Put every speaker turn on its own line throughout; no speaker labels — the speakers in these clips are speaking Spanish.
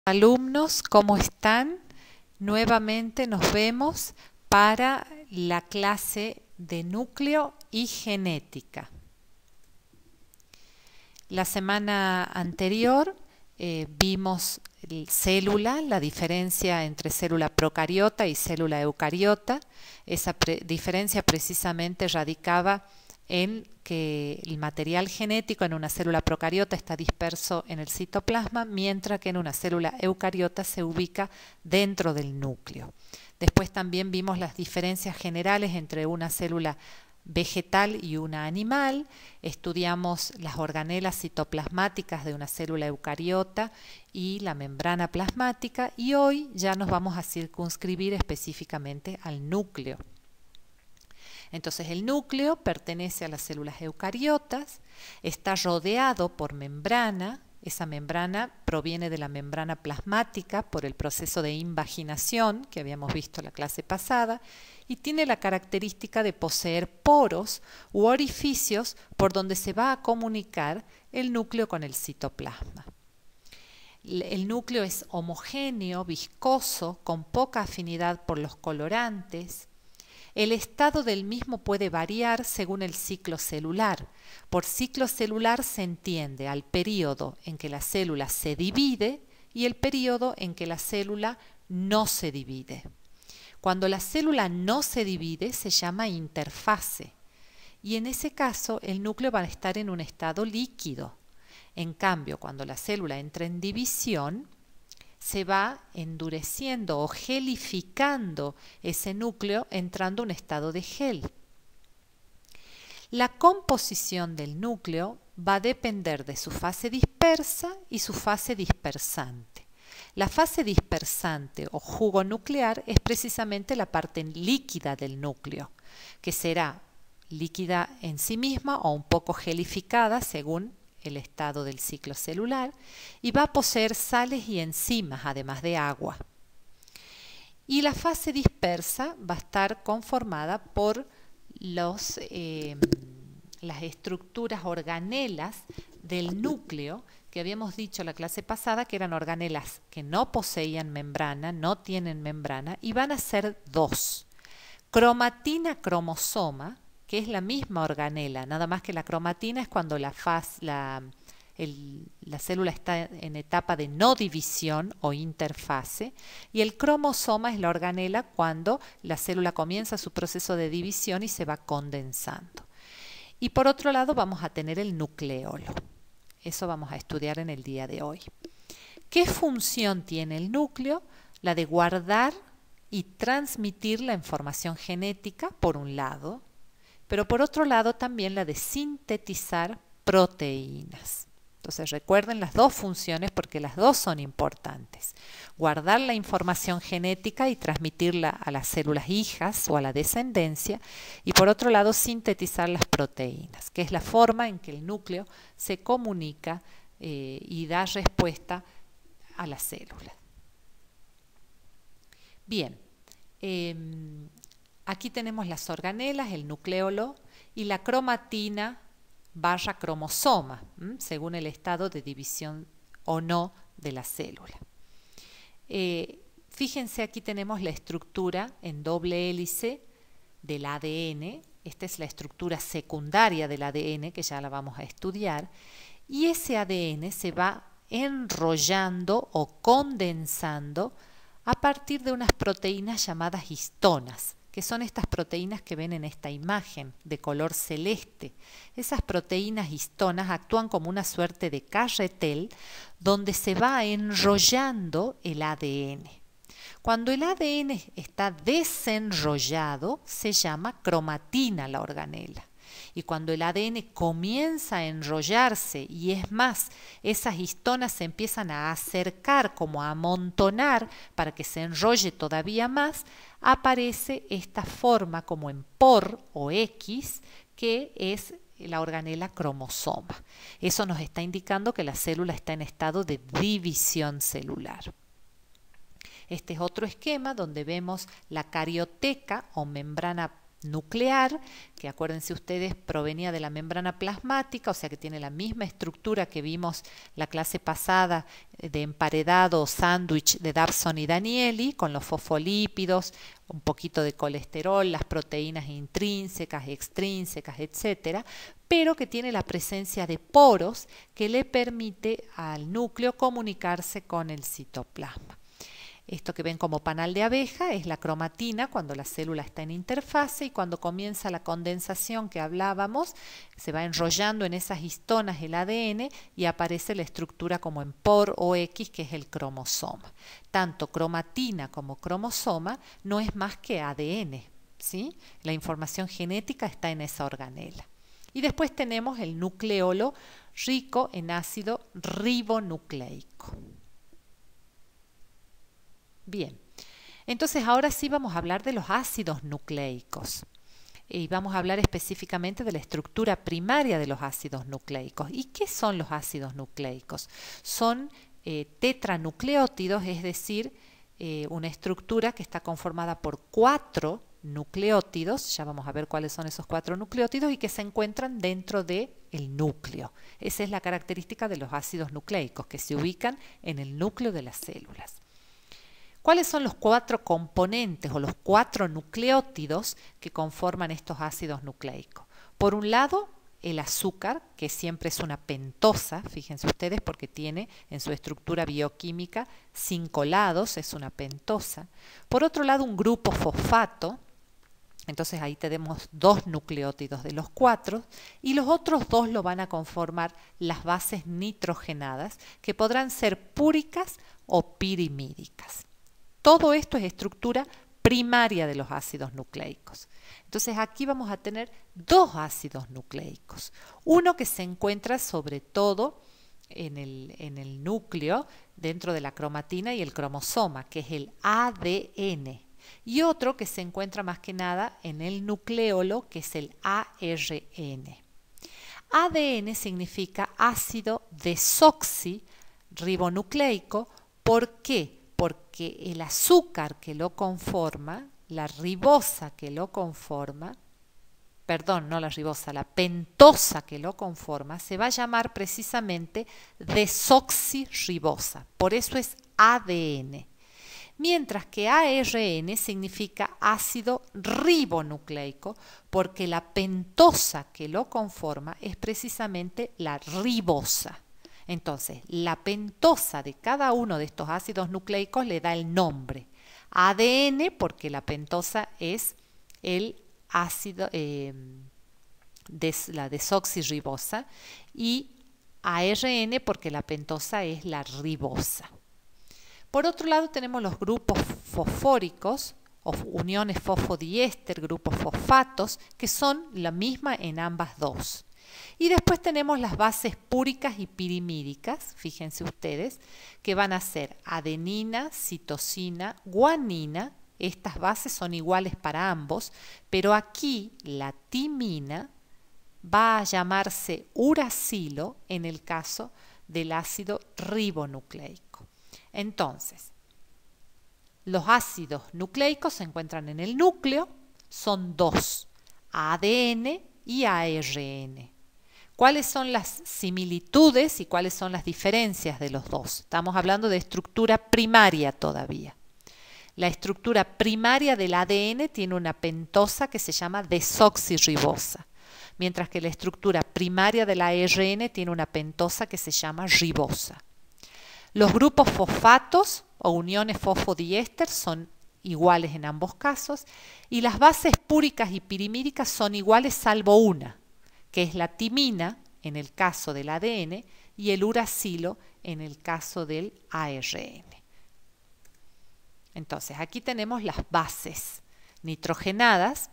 Alumnos, ¿cómo están? Nuevamente nos vemos para la clase de núcleo y genética. La semana anterior vimos célula, la diferencia entre célula procariota y célula eucariota. Esa diferencia precisamente radicaba en que el material genético en una célula procariota está disperso en el citoplasma, mientras que en una célula eucariota se ubica dentro del núcleo. Después también vimos las diferencias generales entre una célula vegetal y una animal. Estudiamos las organelas citoplasmáticas de una célula eucariota y la membrana plasmática, y hoy ya nos vamos a circunscribir específicamente al núcleo. Entonces el núcleo pertenece a las células eucariotas, está rodeado por membrana. Esa membrana proviene de la membrana plasmática por el proceso de invaginación que habíamos visto en la clase pasada, y tiene la característica de poseer poros u orificios por donde se va a comunicar el núcleo con el citoplasma. El núcleo es homogéneo, viscoso, con poca afinidad por los colorantes. El estado del mismo puede variar según el ciclo celular. Por ciclo celular se entiende al periodo en que la célula se divide y el periodo en que la célula no se divide. Cuando la célula no se divide se llama interfase, y en ese caso el núcleo va a estar en un estado líquido. En cambio, cuando la célula entra en división, se va endureciendo o gelificando ese núcleo, entrando a un estado de gel. La composición del núcleo va a depender de su fase dispersa y su fase dispersante. La fase dispersante o jugo nuclear es precisamente la parte líquida del núcleo, que será líquida en sí misma o un poco gelificada según el estado del ciclo celular, y va a poseer sales y enzimas, además de agua. Y la fase dispersa va a estar conformada por las estructuras organelas del núcleo, que habíamos dicho la clase pasada que eran organelas que no poseían membrana, no tienen membrana, y van a ser dos: cromatina cromosoma, que es la misma organela, nada más que la cromatina es cuando la célula está en etapa de no división o interfase, y el cromosoma es la organela cuando la célula comienza su proceso de división y se va condensando. Y por otro lado vamos a tener el nucleolo. Eso vamos a estudiar en el día de hoy. ¿Qué función tiene el núcleo? La de guardar y transmitir la información genética, por un lado, pero por otro lado también la de sintetizar proteínas. Entonces recuerden las dos funciones porque las dos son importantes: guardar la información genética y transmitirla a las células hijas o a la descendencia, y por otro lado sintetizar las proteínas, que es la forma en que el núcleo se comunica y da respuesta a la célula. Bien, aquí tenemos las organelas, el nucleolo y la cromatina / cromosoma, según el estado de división o no de la célula. Fíjense, aquí tenemos la estructura en doble hélice del ADN. Esta es la estructura secundaria del ADN, que ya la vamos a estudiar, y ese ADN se va enrollando o condensando a partir de unas proteínas llamadas histonas, que son estas proteínas que ven en esta imagen de color celeste. Esas proteínas histonas actúan como una suerte de carretel donde se va enrollando el ADN. Cuando el ADN está desenrollado, se llama cromatina la organela. Y cuando el ADN comienza a enrollarse, y es más, esas histonas se empiezan a acercar, como a amontonar para que se enrolle todavía más, aparece esta forma como en por o X, que es la organela cromosoma. Eso nos está indicando que la célula está en estado de división celular. Este es otro esquema donde vemos la carioteca o membrana nuclear, que acuérdense ustedes provenía de la membrana plasmática, o sea que tiene la misma estructura que vimos la clase pasada de emparedado o sándwich de Dabson y Danieli, con los fosfolípidos, un poquito de colesterol, las proteínas intrínsecas, extrínsecas, etcétera, pero que tiene la presencia de poros que le permite al núcleo comunicarse con el citoplasma. Esto que ven como panal de abeja es la cromatina cuando la célula está en interfase, y cuando comienza la condensación que hablábamos, se va enrollando en esas histonas el ADN y aparece la estructura como en por o X, que es el cromosoma. Tanto cromatina como cromosoma no es más que ADN, ¿sí? La información genética está en esa organela. Y después tenemos el nucleolo rico en ácido ribonucleico. Bien, entonces ahora sí vamos a hablar de los ácidos nucleicos y vamos a hablar específicamente de la estructura primaria de los ácidos nucleicos. ¿Y qué son los ácidos nucleicos? Son tetranucleótidos, es decir, una estructura que está conformada por 4 nucleótidos, ya vamos a ver cuáles son esos 4 nucleótidos, y que se encuentran dentro del núcleo. Esa es la característica de los ácidos nucleicos, que se ubican en el núcleo de las células. ¿Cuáles son los 4 componentes o los 4 nucleótidos que conforman estos ácidos nucleicos? Por un lado, el azúcar, que siempre es una pentosa, fíjense ustedes, porque tiene en su estructura bioquímica 5 lados, es una pentosa. Por otro lado, un grupo fosfato, entonces ahí tenemos 2 nucleótidos de los 4, y los otros 2 lo van a conformar las bases nitrogenadas, que podrán ser púricas o pirimídicas. Todo esto es estructura primaria de los ácidos nucleicos. Entonces aquí vamos a tener 2 ácidos nucleicos. Uno que se encuentra sobre todo en el núcleo, dentro de la cromatina y el cromosoma, que es el ADN. Y otro que se encuentra más que nada en el nucleolo, que es el ARN. ADN significa ácido desoxirribonucleico. ¿Por qué? Porque el azúcar que lo conforma, la ribosa que lo conforma, perdón, no la ribosa, la pentosa que lo conforma, se va a llamar precisamente desoxirribosa. Por eso es ADN. Mientras que ARN significa ácido ribonucleico, porque la pentosa que lo conforma es precisamente la ribosa. Entonces, la pentosa de cada uno de estos ácidos nucleicos le da el nombre. ADN, porque la pentosa es el ácido, la desoxirribosa, y ARN, porque la pentosa es la ribosa. Por otro lado, tenemos los grupos fosfóricos, o uniones fosfodiéster, grupos fosfatos, que son la misma en ambas dos. Y después tenemos las bases púricas y pirimídicas, fíjense ustedes, que van a ser adenina, citosina, guanina. Estas bases son iguales para ambos, pero aquí la timina va a llamarse uracilo en el caso del ácido ribonucleico. Entonces, los ácidos nucleicos se encuentran en el núcleo, son 2, ADN y ARN. ¿Cuáles son las similitudes y cuáles son las diferencias de los dos? Estamos hablando de estructura primaria todavía. La estructura primaria del ADN tiene una pentosa que se llama desoxirribosa, mientras que la estructura primaria del ARN tiene una pentosa que se llama ribosa. Los grupos fosfatos o uniones fosfodiéster son iguales en ambos casos, y las bases púricas y pirimídicas son iguales salvo una, que es la timina en el caso del ADN y el uracilo en el caso del ARN. Entonces, aquí tenemos las bases nitrogenadas,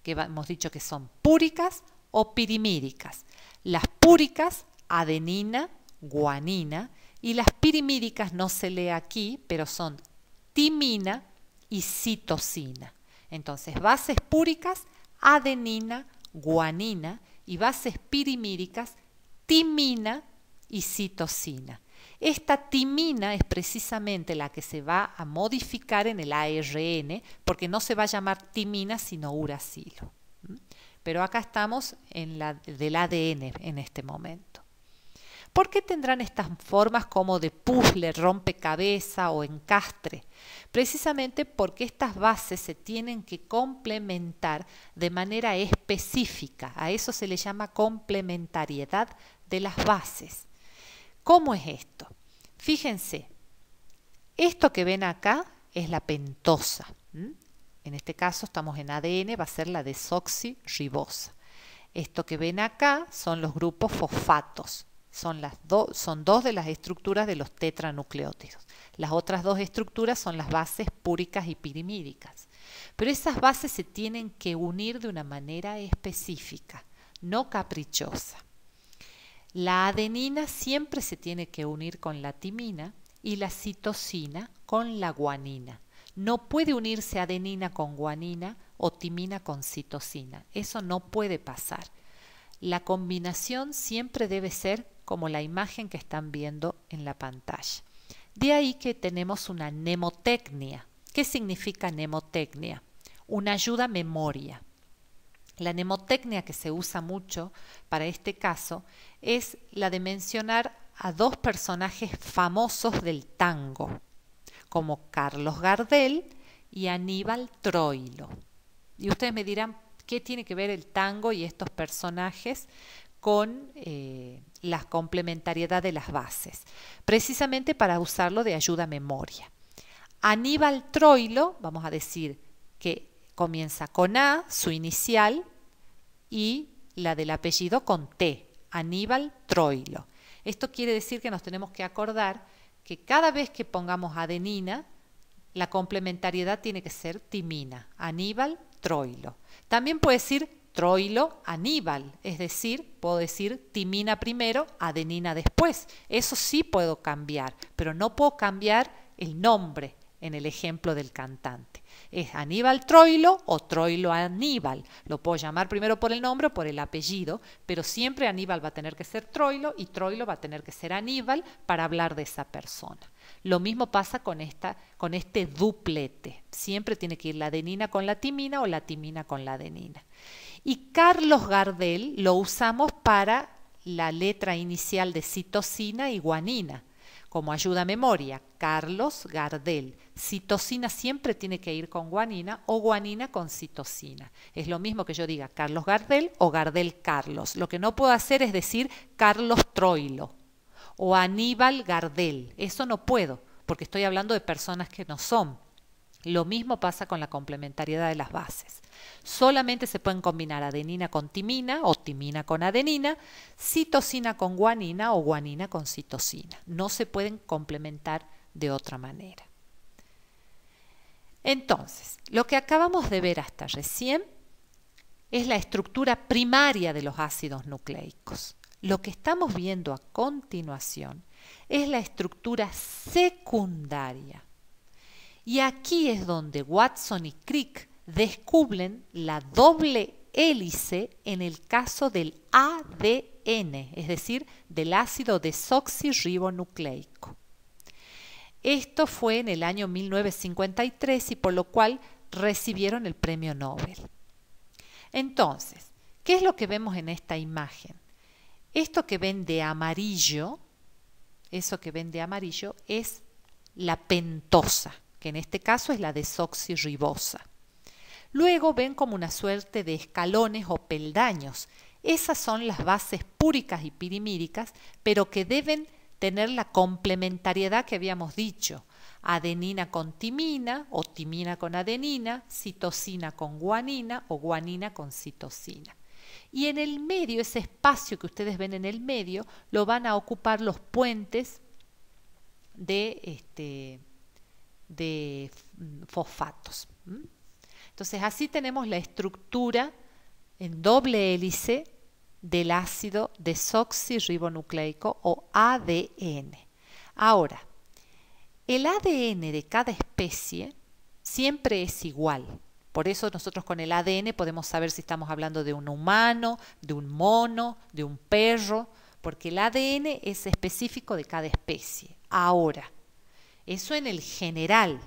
que hemos dicho que son púricas o pirimídicas. Las púricas, adenina, guanina, y las pirimídicas no se lee aquí, pero son timina y citosina. Entonces, bases púricas, adenina, guanina, y bases pirimídicas, timina y citosina. Esta timina es precisamente la que se va a modificar en el ARN, porque no se va a llamar timina sino uracilo. Pero acá estamos en la del ADN en este momento. ¿Por qué tendrán estas formas como de puzzle, rompecabezas o encastre? Precisamente porque estas bases se tienen que complementar de manera específica. A eso se le llama complementariedad de las bases. ¿Cómo es esto? Fíjense, esto que ven acá es la pentosa. En este caso estamos en ADN, va a ser la desoxirribosa. Esto que ven acá son los grupos fosfatos. Son dos de las estructuras de los tetranucleótidos. Las otras dos estructuras son las bases púricas y pirimídicas. Pero esas bases se tienen que unir de una manera específica, no caprichosa. La adenina siempre se tiene que unir con la timina y la citosina con la guanina. No puede unirse adenina con guanina o timina con citosina. Eso no puede pasar. La combinación siempre debe ser como la imagen que están viendo en la pantalla. De ahí que tenemos una mnemotecnia. ¿Qué significa mnemotecnia? Una ayuda a memoria. La mnemotecnia que se usa mucho para este caso es la de mencionar a dos personajes famosos del tango, como Carlos Gardel y Aníbal Troilo. Y ustedes me dirán, ¿qué tiene que ver el tango y estos personajes con la complementariedad de las bases? Precisamente para usarlo de ayuda a memoria. Aníbal Troilo, vamos a decir que comienza con A, su inicial, y la del apellido con T, Aníbal Troilo. Esto quiere decir que nos tenemos que acordar que cada vez que pongamos adenina, la complementariedad tiene que ser timina, Aníbal Troilo. También puede decir Troilo Aníbal, es decir, puedo decir timina primero, adenina después. Eso sí puedo cambiar, pero no puedo cambiar el nombre en el ejemplo del cantante. Es Aníbal Troilo o Troilo Aníbal. Lo puedo llamar primero por el nombre o por el apellido, pero siempre Aníbal va a tener que ser Troilo y Troilo va a tener que ser Aníbal para hablar de esa persona. Lo mismo pasa con este duplete. Siempre tiene que ir la adenina con la timina o la timina con la adenina. Y Carlos Gardel lo usamos para la letra inicial de citosina y guanina. Como ayuda a memoria, Carlos Gardel. Citosina siempre tiene que ir con guanina o guanina con citosina. Es lo mismo que yo diga Carlos Gardel o Gardel Carlos. Lo que no puedo hacer es decir Carlos Troilo o Aníbal Gardel. Eso no puedo, porque estoy hablando de personas que no son. Lo mismo pasa con la complementariedad de las bases. Solamente se pueden combinar adenina con timina o timina con adenina, citosina con guanina o guanina con citosina. No se pueden complementar de otra manera. Entonces, lo que acabamos de ver hasta recién es la estructura primaria de los ácidos nucleicos. Lo que estamos viendo a continuación es la estructura secundaria. Y aquí es donde Watson y Crick descubren la doble hélice en el caso del ADN, es decir, del ácido desoxirribonucleico. Esto fue en el año 1953 y por lo cual recibieron el premio Nobel. Entonces, ¿qué es lo que vemos en esta imagen? Esto que ven de amarillo, eso que ven de amarillo es la pentosa, que en este caso es la desoxirribosa. Luego ven como una suerte de escalones o peldaños. Esas son las bases púricas y pirimídicas, pero que deben tener la complementariedad que habíamos dicho. Adenina con timina o timina con adenina, citosina con guanina o guanina con citosina. Y en el medio, ese espacio que ustedes ven en el medio, lo van a ocupar los puentes de fosfatos. Entonces así tenemos la estructura en doble hélice del ácido desoxirribonucleico o ADN. Ahora, el ADN de cada especie siempre es igual. Por eso nosotros con el ADN podemos saber si estamos hablando de un humano, de un mono, de un perro, porque el ADN es específico de cada especie. Ahora, eso en el general.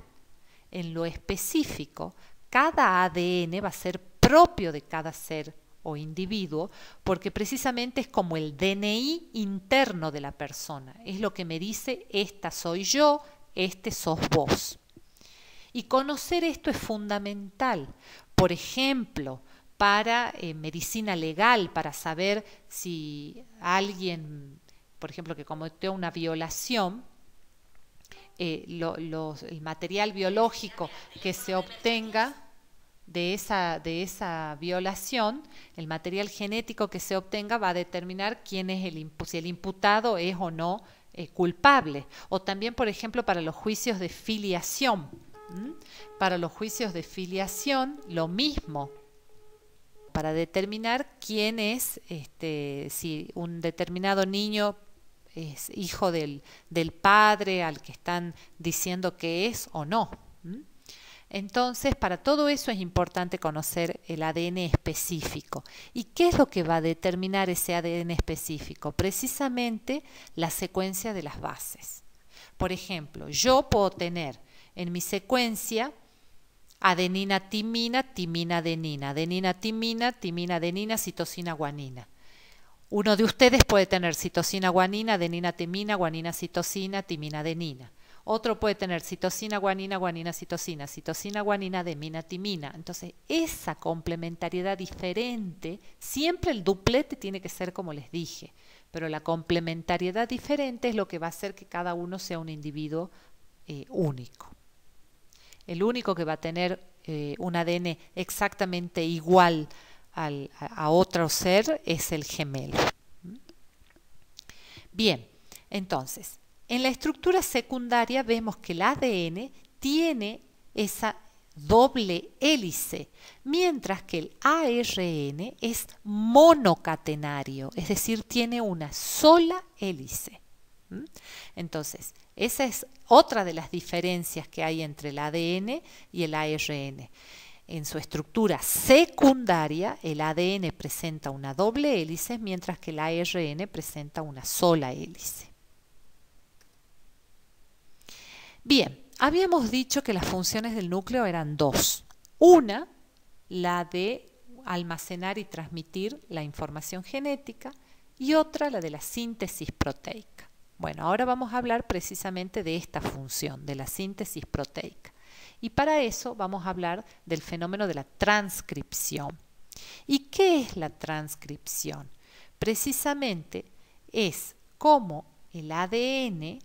En lo específico, cada ADN va a ser propio de cada ser o individuo, porque precisamente es como el DNI interno de la persona. Es lo que me dice, esta soy yo, este sos vos. Y conocer esto es fundamental. Por ejemplo, para medicina legal, para saber si alguien, por ejemplo, que cometió una violación, el material biológico que se obtenga de esa violación, el material genético que se obtenga va a determinar quién es si el imputado es o no culpable. O también, por ejemplo, para los juicios de filiación. Para los juicios de filiación, lo mismo. Para determinar quién es, si un determinado niño es hijo del padre al que están diciendo que es o no. Entonces, para todo eso es importante conocer el ADN específico. ¿Y qué es lo que va a determinar ese ADN específico? Precisamente la secuencia de las bases. Por ejemplo, yo puedo tener en mi secuencia adenina, timina, timina, adenina, adenina, timina, timina, adenina, citosina, guanina. Uno de ustedes puede tener citosina, guanina, adenina, timina, guanina, citosina, timina, adenina. Otro puede tener citosina, guanina, guanina, citosina, citosina, guanina, adenina, timina. Entonces, esa complementariedad diferente, siempre el duplete tiene que ser como les dije, pero la complementariedad diferente es lo que va a hacer que cada uno sea un individuo único. El único que va a tener un ADN exactamente igual a otro ser es el gemelo. Bien, entonces, en la estructura secundaria vemos que el ADN tiene esa doble hélice, mientras que el ARN es monocatenario, es decir, tiene una sola hélice. Entonces, esa es otra de las diferencias que hay entre el ADN y el ARN. En su estructura secundaria, el ADN presenta una doble hélice, mientras que el ARN presenta una sola hélice. Bien, habíamos dicho que las funciones del núcleo eran dos. Una, la de almacenar y transmitir la información genética, y otra, la de la síntesis proteica. Bueno, ahora vamos a hablar precisamente de esta función, de la síntesis proteica. Y para eso vamos a hablar del fenómeno de la transcripción. ¿Y qué es la transcripción? Precisamente es cómo el ADN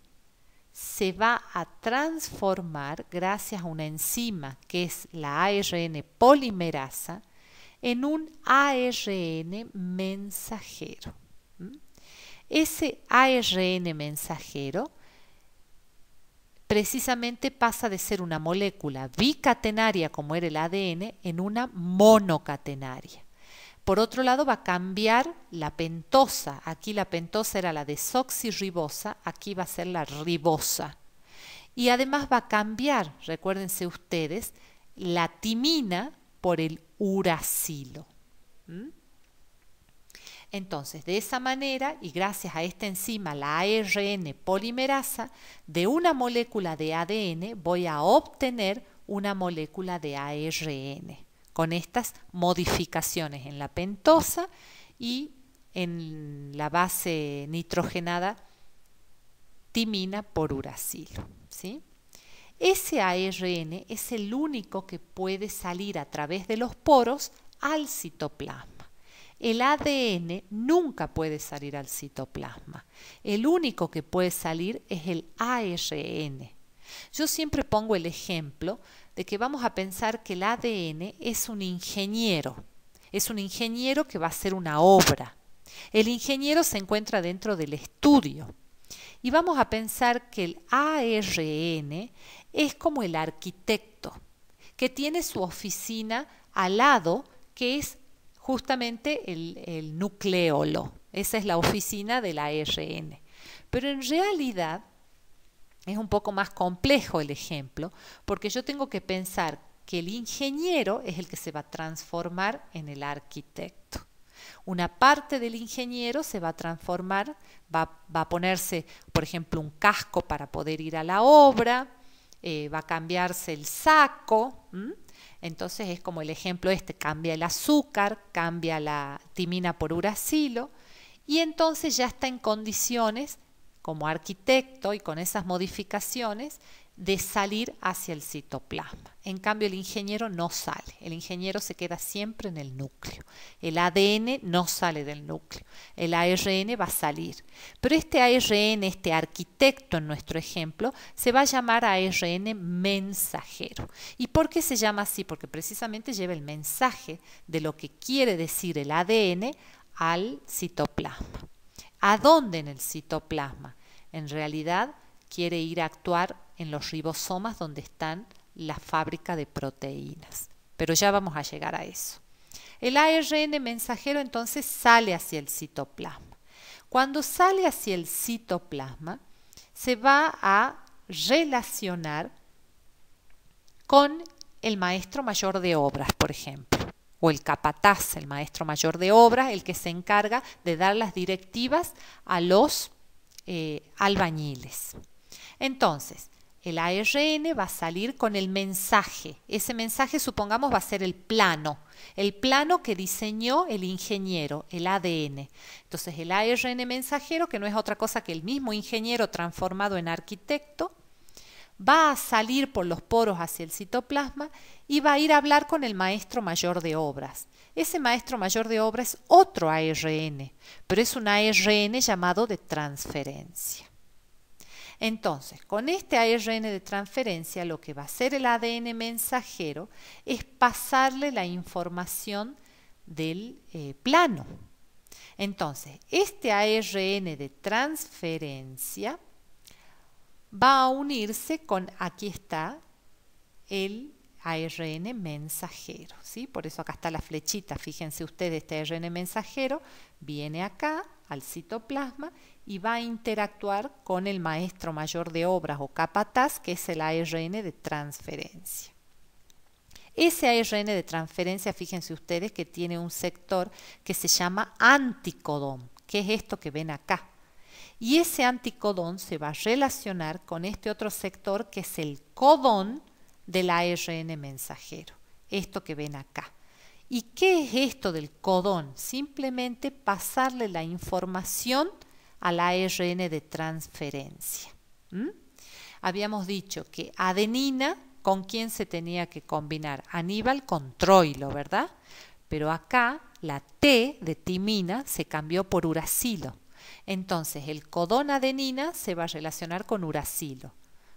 se va a transformar gracias a una enzima que es la ARN polimerasa en un ARN mensajero. Ese ARN mensajero precisamente pasa de ser una molécula bicatenaria como era el ADN en una monocatenaria. Por otro lado va a cambiar la pentosa. Aquí la pentosa era la desoxirribosa, aquí va a ser la ribosa. Y además va a cambiar, recuérdense ustedes, la timina por el uracilo. Entonces, de esa manera, y gracias a esta enzima, la ARN polimerasa, de una molécula de ADN voy a obtener una molécula de ARN, con estas modificaciones en la pentosa y en la base nitrogenada timina por uracilo, ¿sí? Ese ARN es el único que puede salir a través de los poros al citoplasma. El ADN nunca puede salir al citoplasma. El único que puede salir es el ARN. Yo siempre pongo el ejemplo de que vamos a pensar que el ADN es un ingeniero. Es un ingeniero que va a hacer una obra. El ingeniero se encuentra dentro del estudio. Y vamos a pensar que el ARN es como el arquitecto, que tiene su oficina al lado, que es justamente el nucleolo. Esa es la oficina del ARN. Pero en realidad es un poco más complejo el ejemplo, porque yo tengo que pensar que el ingeniero es el que se va a transformar en el arquitecto. Una parte del ingeniero se va a transformar, va a ponerse, por ejemplo, un casco para poder ir a la obra, va a cambiarse el saco. Entonces es como el ejemplo este, cambia el azúcar, cambia la timina por uracilo, y entonces ya está en condiciones, como arquitecto y con esas modificaciones, de salir hacia el citoplasma. En cambio el ingeniero no sale, el ingeniero se queda siempre en el núcleo. El ADN no sale del núcleo, el ARN va a salir. Pero este ARN, este arquitecto en nuestro ejemplo, se va a llamar ARN mensajero. ¿Y por qué se llama así? Porque precisamente lleva el mensaje de lo que quiere decir el ADN al citoplasma. ¿A dónde en el citoplasma? En realidad quiere ir a actuar en los ribosomas donde están la fábrica de proteínas. Pero ya vamos a llegar a eso. El ARN mensajero entonces sale hacia el citoplasma. Cuando sale hacia el citoplasma, se va a relacionar con el maestro mayor de obras, por ejemplo, o el capataz, el maestro mayor de obras, el que se encarga de dar las directivas a los albañiles. Entonces, el ARN va a salir con el mensaje. Ese mensaje, supongamos, va a ser el plano que diseñó el ingeniero, el ADN. Entonces, el ARN mensajero, que no es otra cosa que el mismo ingeniero transformado en arquitecto, va a salir por los poros hacia el citoplasma y va a ir a hablar con el maestro mayor de obras. Ese maestro mayor de obras es otro ARN, pero es un ARN llamado de transferencia. Entonces, con este ARN de transferencia, lo que va a hacer el ADN mensajero es pasarle la información del plano. Entonces, este ARN de transferencia va a unirse con, aquí está, el ARN mensajero, ¿sí? Por eso acá está la flechita, fíjense ustedes, este ARN mensajero viene acá al citoplasma y va a interactuar con el maestro mayor de obras o capataz, que es el ARN de transferencia. Ese ARN de transferencia, fíjense ustedes que tiene un sector que se llama anticodón, que es esto que ven acá. Y ese anticodón se va a relacionar con este otro sector que es el codón del ARN mensajero, esto que ven acá. ¿Y qué es esto del codón? Simplemente pasarle la información al ARN de transferencia. Habíamos dicho que adenina, ¿con quién se tenía que combinar? Aníbal con Troilo, ¿verdad? Pero acá la T de timina se cambió por uracilo. Entonces el codón adenina se va a relacionar con uracilo,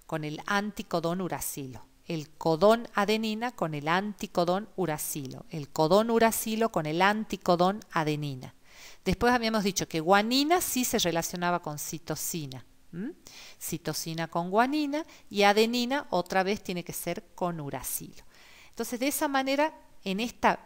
con el anticodón uracilo. El codón adenina con el anticodón uracilo. El codón uracilo con el anticodón adenina. Después habíamos dicho que guanina sí se relacionaba con citosina. Citosina con guanina y adenina otra vez tiene que ser con uracilo. Entonces de esa manera en esta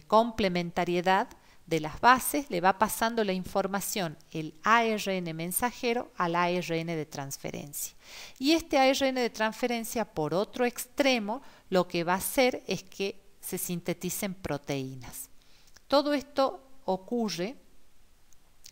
complementariedad de las bases le va pasando la información el ARN mensajero al ARN de transferencia. Y este ARN de transferencia, por otro extremo, lo que va a hacer es que se sinteticen proteínas. Todo esto ocurre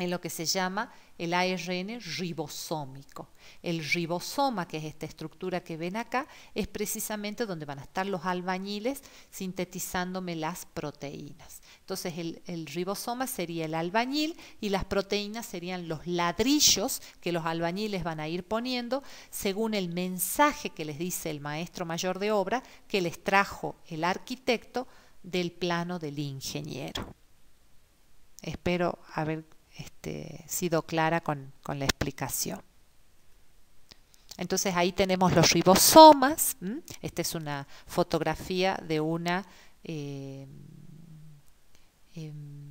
en lo que se llama el ARN ribosómico. El ribosoma, que es esta estructura que ven acá, es precisamente donde van a estar los albañiles sintetizándome las proteínas. Entonces el ribosoma sería el albañil y las proteínas serían los ladrillos que los albañiles van a ir poniendo según el mensaje que les dice el maestro mayor de obra que les trajo el arquitecto del plano del ingeniero. Espero haber sido clara con la explicación. Entonces ahí tenemos los ribosomas. Esta es una fotografía de una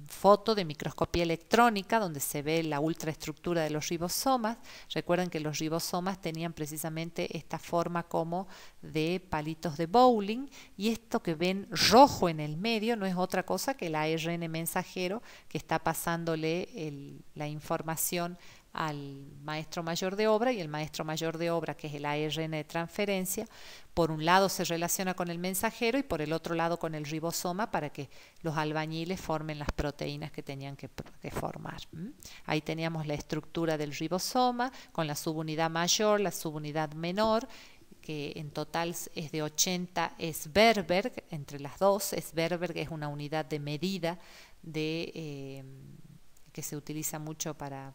foto de microscopía electrónica donde se ve la ultraestructura de los ribosomas. Recuerden que los ribosomas tenían precisamente esta forma como de palitos de bowling, y esto que ven rojo en el medio no es otra cosa que el ARN mensajero que está pasándole la información al maestro mayor de obra, y el maestro mayor de obra, que es el ARN de transferencia, por un lado se relaciona con el mensajero y por el otro lado con el ribosoma para que los albañiles formen las proteínas que tenían que formar. Ahí teníamos la estructura del ribosoma con la subunidad mayor, la subunidad menor, que en total es de 80 Sverberg, entre las dos. Sverberg es una unidad de medida que se utiliza mucho para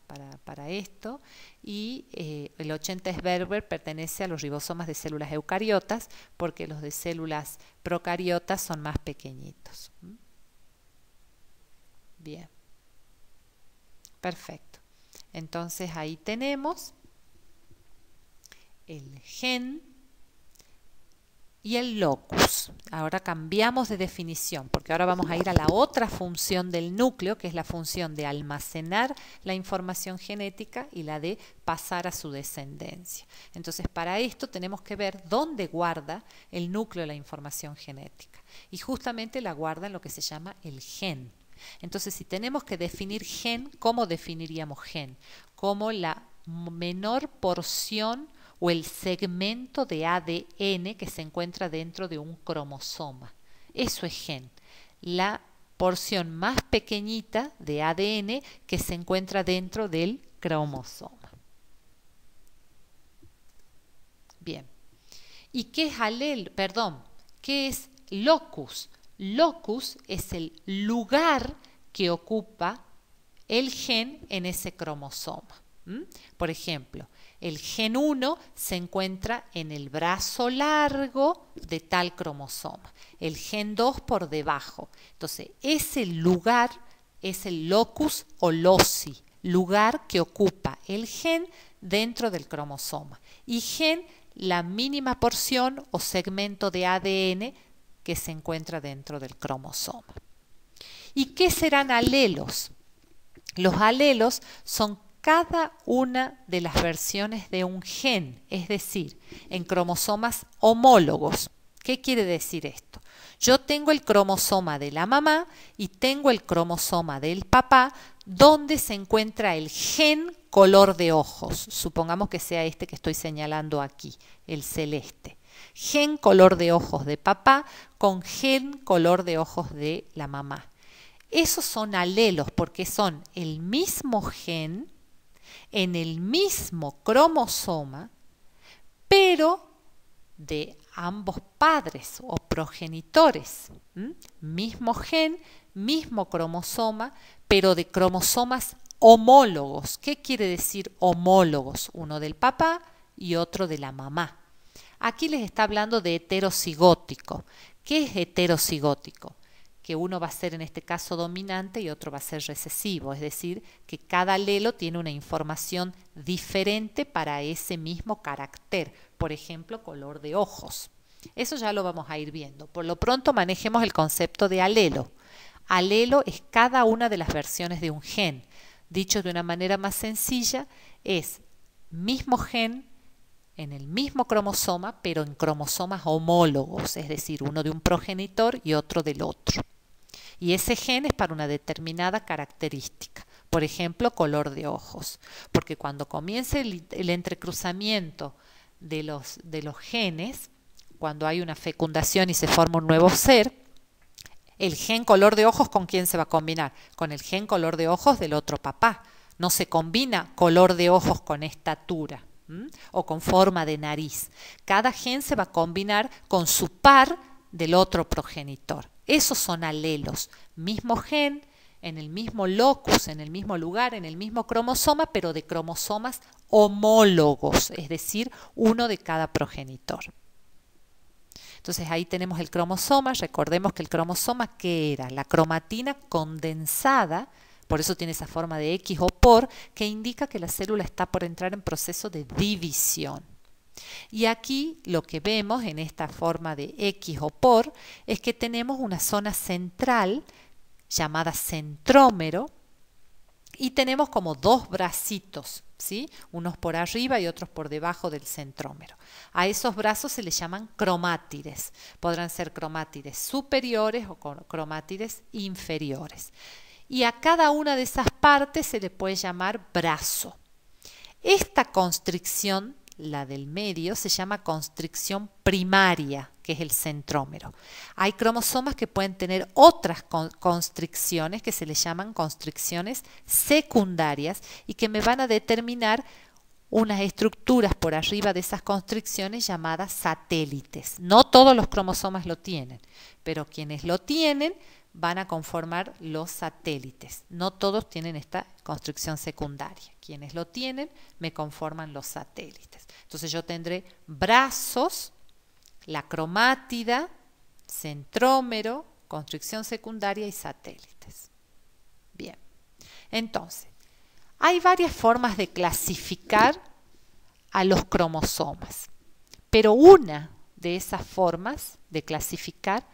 esto, y el 80 Sverberg pertenece a los ribosomas de células eucariotas, porque los de células procariotas son más pequeñitos. Bien, perfecto. Entonces ahí tenemos el gen y el locus. Ahora cambiamos de definición, porque ahora vamos a ir a la otra función del núcleo, que es la función de almacenar la información genética y la de pasar a su descendencia. Entonces, para esto tenemos que ver dónde guarda el núcleo la información genética. Y justamente la guarda en lo que se llama el gen. Entonces, si tenemos que definir gen, ¿cómo definiríamos gen? Como la menor porción o el segmento de ADN que se encuentra dentro de un cromosoma. Eso es gen, la porción más pequeñita de ADN que se encuentra dentro del cromosoma. Bien. ¿Y qué es qué es locus? Locus es el lugar que ocupa el gen en ese cromosoma. Por ejemplo, el gen 1 se encuentra en el brazo largo de tal cromosoma, el gen 2 por debajo. Entonces, ese lugar es el locus o loci, lugar que ocupa el gen dentro del cromosoma. Y gen, la mínima porción o segmento de ADN que se encuentra dentro del cromosoma. ¿Y qué serán alelos? Los alelos son cada una de las versiones de un gen, es decir, en cromosomas homólogos. ¿Qué quiere decir esto? Yo tengo el cromosoma de la mamá y tengo el cromosoma del papá, donde se encuentra el gen color de ojos. Supongamos que sea este que estoy señalando aquí, el celeste. Gen color de ojos de papá con gen color de ojos de la mamá. Esos son alelos porque son el mismo gen en el mismo cromosoma, pero de ambos padres o progenitores. Mismo gen, mismo cromosoma, pero de cromosomas homólogos. ¿Qué quiere decir homólogos? Uno del papá y otro de la mamá. Aquí les está hablando de heterocigótico. ¿Qué es heterocigótico? Que uno va a ser en este caso dominante y otro va a ser recesivo, es decir, que cada alelo tiene una información diferente para ese mismo carácter, por ejemplo, color de ojos. Eso ya lo vamos a ir viendo. Por lo pronto manejemos el concepto de alelo. Alelo es cada una de las versiones de un gen. Dicho de una manera más sencilla, es mismo gen en el mismo cromosoma, pero en cromosomas homólogos, es decir, uno de un progenitor y otro del otro. Y ese gen es para una determinada característica, por ejemplo, color de ojos, porque cuando comience el entrecruzamiento de los genes, cuando hay una fecundación y se forma un nuevo ser, el gen color de ojos, ¿con quién se va a combinar? Con el gen color de ojos del otro papá. No se combina color de ojos con estatura o con forma de nariz. Cada gen se va a combinar con su par del otro progenitor. Esos son alelos, mismo gen, en el mismo locus, en el mismo lugar, en el mismo cromosoma, pero de cromosomas homólogos, es decir, uno de cada progenitor. Entonces ahí tenemos el cromosoma. Recordemos que el cromosoma, ¿qué era? La cromatina condensada, por eso tiene esa forma de X o por, que indica que la célula está por entrar en proceso de división. Y aquí lo que vemos en esta forma de X o por es que tenemos una zona central llamada centrómero y tenemos como dos bracitos, ¿sí? Unos por arriba y otros por debajo del centrómero. A esos brazos se les llaman cromátides. Podrán ser cromátides superiores o cromátides inferiores. Y a cada una de esas partes se le puede llamar brazo. Esta constricción, la del medio, se llama constricción primaria, que es el centrómero. Hay cromosomas que pueden tener otras constricciones que se les llaman constricciones secundarias y que me van a determinar unas estructuras por arriba de esas constricciones llamadas satélites. No todos los cromosomas lo tienen, pero quienes lo tienen van a conformar los satélites. No todos tienen esta constricción secundaria. Quienes lo tienen me conforman los satélites. Entonces yo tendré brazos, la cromátida, centrómero, constricción secundaria y satélites. Bien, entonces, hay varias formas de clasificar a los cromosomas, pero una de esas formas de clasificar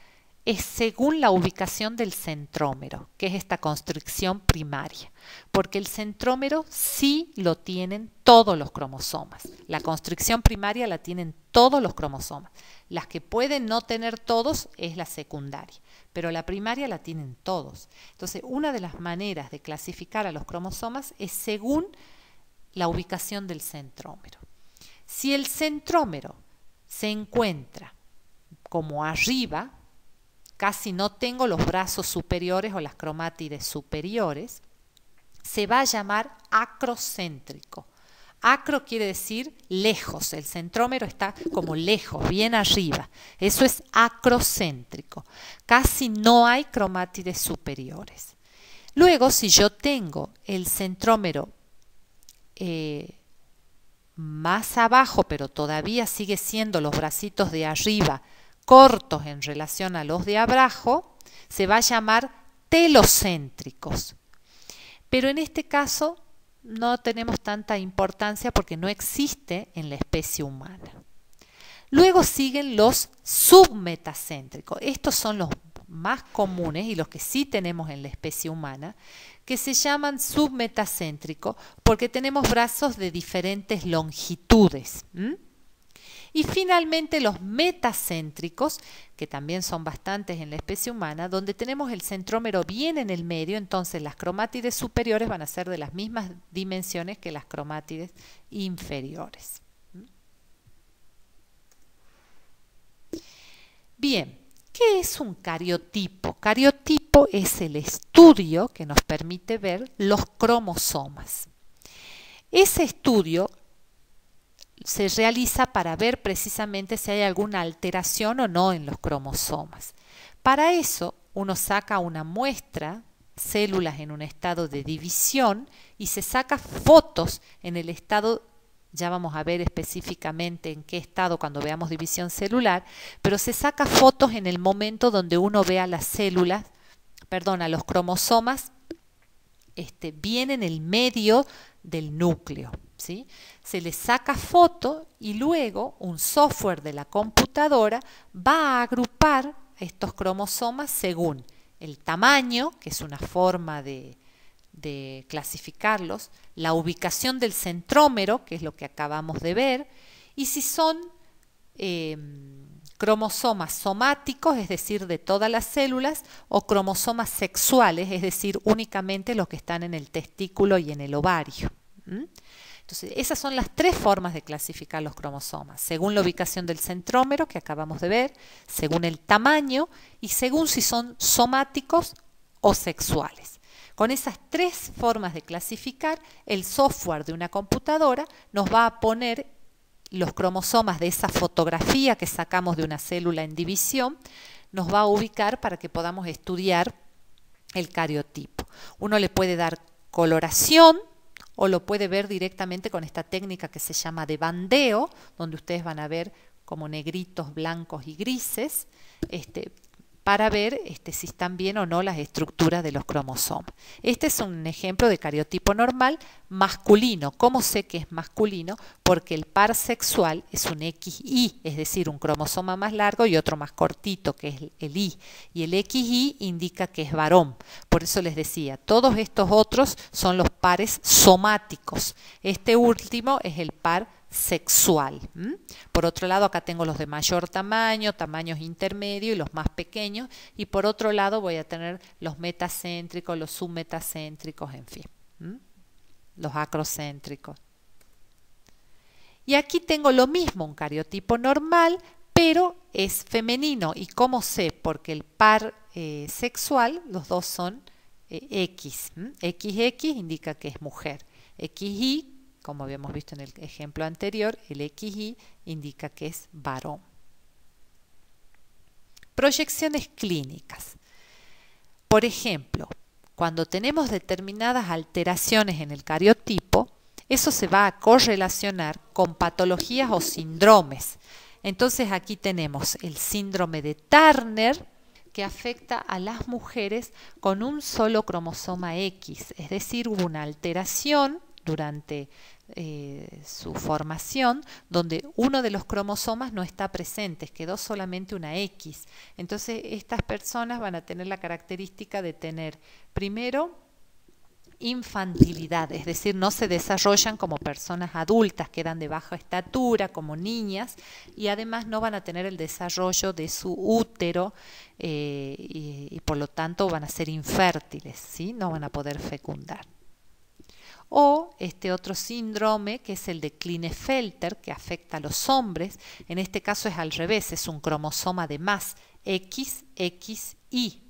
es según la ubicación del centrómero, que es esta constricción primaria, porque el centrómero sí lo tienen todos los cromosomas. La constricción primaria la tienen todos los cromosomas. Las que pueden no tener todos es la secundaria, pero la primaria la tienen todos. Entonces, una de las maneras de clasificar a los cromosomas es según la ubicación del centrómero. Si el centrómero se encuentra como arriba, casi no tengo los brazos superiores o las cromátides superiores, se va a llamar acrocéntrico. Acro quiere decir lejos, el centrómero está como lejos, bien arriba. Eso es acrocéntrico. Casi no hay cromátides superiores. Luego, si yo tengo el centrómero más abajo, pero todavía sigue siendo los bracitos de arriba cortos en relación a los de abajo, se va a llamar telocéntricos. Pero en este caso no tenemos tanta importancia porque no existe en la especie humana. Luego siguen los submetacéntricos. Estos son los más comunes y los que sí tenemos en la especie humana, que se llaman submetacéntricos porque tenemos brazos de diferentes longitudes. Y finalmente los metacéntricos, que también son bastantes en la especie humana, donde tenemos el centrómero bien en el medio, entonces las cromátides superiores van a ser de las mismas dimensiones que las cromátides inferiores. Bien, ¿qué es un cariotipo? Cariotipo es el estudio que nos permite ver los cromosomas. Ese estudio se realiza para ver precisamente si hay alguna alteración o no en los cromosomas. Para eso uno saca una muestra, células en un estado de división, y se saca fotos en el estado, ya vamos a ver específicamente en qué estado cuando veamos división celular, pero se saca fotos en el momento donde uno ve a las células, a los cromosomas bien en el medio del núcleo. ¿Sí? Se le saca foto y luego un software de la computadora va a agrupar estos cromosomas según el tamaño, que es una forma de clasificarlos, la ubicación del centrómero, que es lo que acabamos de ver, y si son cromosomas somáticos, es decir, de todas las células, o cromosomas sexuales, es decir, únicamente los que están en el testículo y en el ovario. Entonces, esas son las tres formas de clasificar los cromosomas, según la ubicación del centrómero que acabamos de ver, según el tamaño y según si son somáticos o sexuales. Con esas tres formas de clasificar, el software de una computadora nos va a poner los cromosomas de esa fotografía que sacamos de una célula en división, nos va a ubicar para que podamos estudiar el cariotipo. Uno le puede dar coloración, o lo puede ver directamente con esta técnica que se llama de bandeo, donde ustedes van a ver como negritos, blancos y grises, para ver si están bien o no las estructuras de los cromosomas. Este es un ejemplo de cariotipo normal masculino. ¿Cómo sé que es masculino? Porque el par sexual es un XY, es decir, un cromosoma más largo y otro más cortito, que es el Y. Y el XY indica que es varón. Por eso les decía, todos estos otros son los pares somáticos. Este último es el par sexual. Por otro lado, acá tengo los de mayor tamaño, tamaños intermedios y los más pequeños, y por otro lado voy a tener los metacéntricos, los submetacéntricos, en fin, los acrocéntricos. Y aquí tengo lo mismo, un cariotipo normal, pero es femenino. ¿Y cómo sé? Porque el par sexual, los dos son X. XX indica que es mujer. XY, como habíamos visto en el ejemplo anterior, el XY indica que es varón. Proyecciones clínicas. Por ejemplo, cuando tenemos determinadas alteraciones en el cariotipo, eso se va a correlacionar con patologías o síndromes. Entonces aquí tenemos el síndrome de Turner, que afecta a las mujeres con un solo cromosoma X, es decir, hubo una alteración durante su formación donde uno de los cromosomas no está presente, quedó solamente una X. Entonces estas personas van a tener la característica de tener primero infantilidad, es decir, no se desarrollan como personas adultas, quedan de baja estatura, como niñas, y además no van a tener el desarrollo de su útero y por lo tanto van a ser infértiles, ¿sí? No van a poder fecundar. O este otro síndrome que es el de Klinefelter, que afecta a los hombres, en este caso es al revés, es un cromosoma de más, XXY.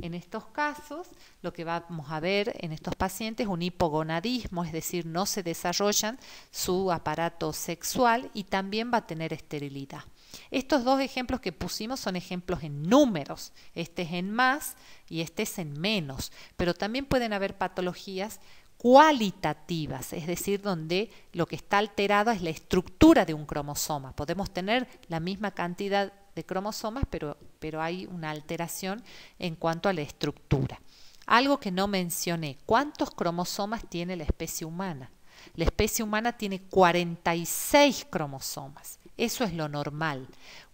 En estos casos, lo que vamos a ver en estos pacientes es un hipogonadismo, es decir, no se desarrollan su aparato sexual y también va a tener esterilidad. Estos dos ejemplos que pusimos son ejemplos en números, este es en más y este es en menos, pero también pueden haber patologías cualitativas, es decir, donde lo que está alterado es la estructura de un cromosoma. Podemos tener la misma cantidad de cromosomas, pero hay una alteración en cuanto a la estructura. Algo que no mencioné, ¿cuántos cromosomas tiene la especie humana? La especie humana tiene 46 cromosomas, eso es lo normal.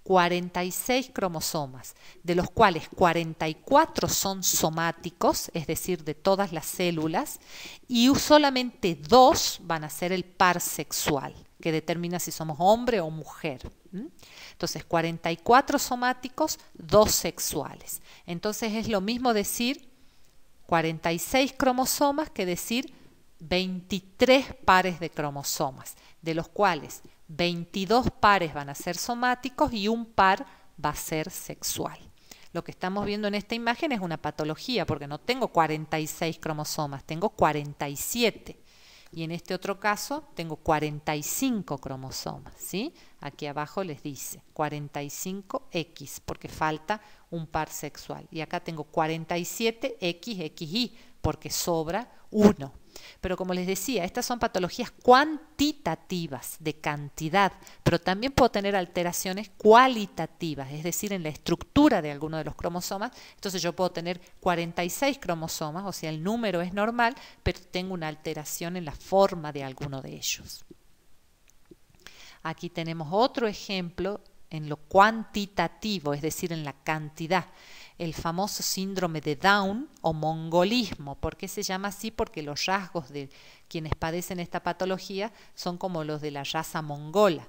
46 cromosomas, de los cuales 44 son somáticos, es decir, de todas las células, y solamente 2 van a ser el par sexual, que determina si somos hombre o mujer. Entonces, 44 somáticos, 2 sexuales. Entonces, es lo mismo decir 46 cromosomas que decir 23 pares de cromosomas, de los cuales 22 pares van a ser somáticos y un par va a ser sexual. Lo que estamos viendo en esta imagen es una patología, porque no tengo 46 cromosomas, tengo 47. Y en este otro caso tengo 45 cromosomas, ¿sí? Aquí abajo les dice 45X, porque falta un par sexual. Y acá tengo 47XXY, porque sobra uno. Pero como les decía, estas son patologías cuantitativas, de cantidad, pero también puedo tener alteraciones cualitativas, es decir, en la estructura de alguno de los cromosomas. Entonces yo puedo tener 46 cromosomas, o sea, el número es normal, pero tengo una alteración en la forma de alguno de ellos. Aquí tenemos otro ejemplo en lo cuantitativo, es decir, en la cantidad. El famoso síndrome de Down o mongolismo. ¿Por qué se llama así? Porque los rasgos de quienes padecen esta patología son como los de la raza mongola.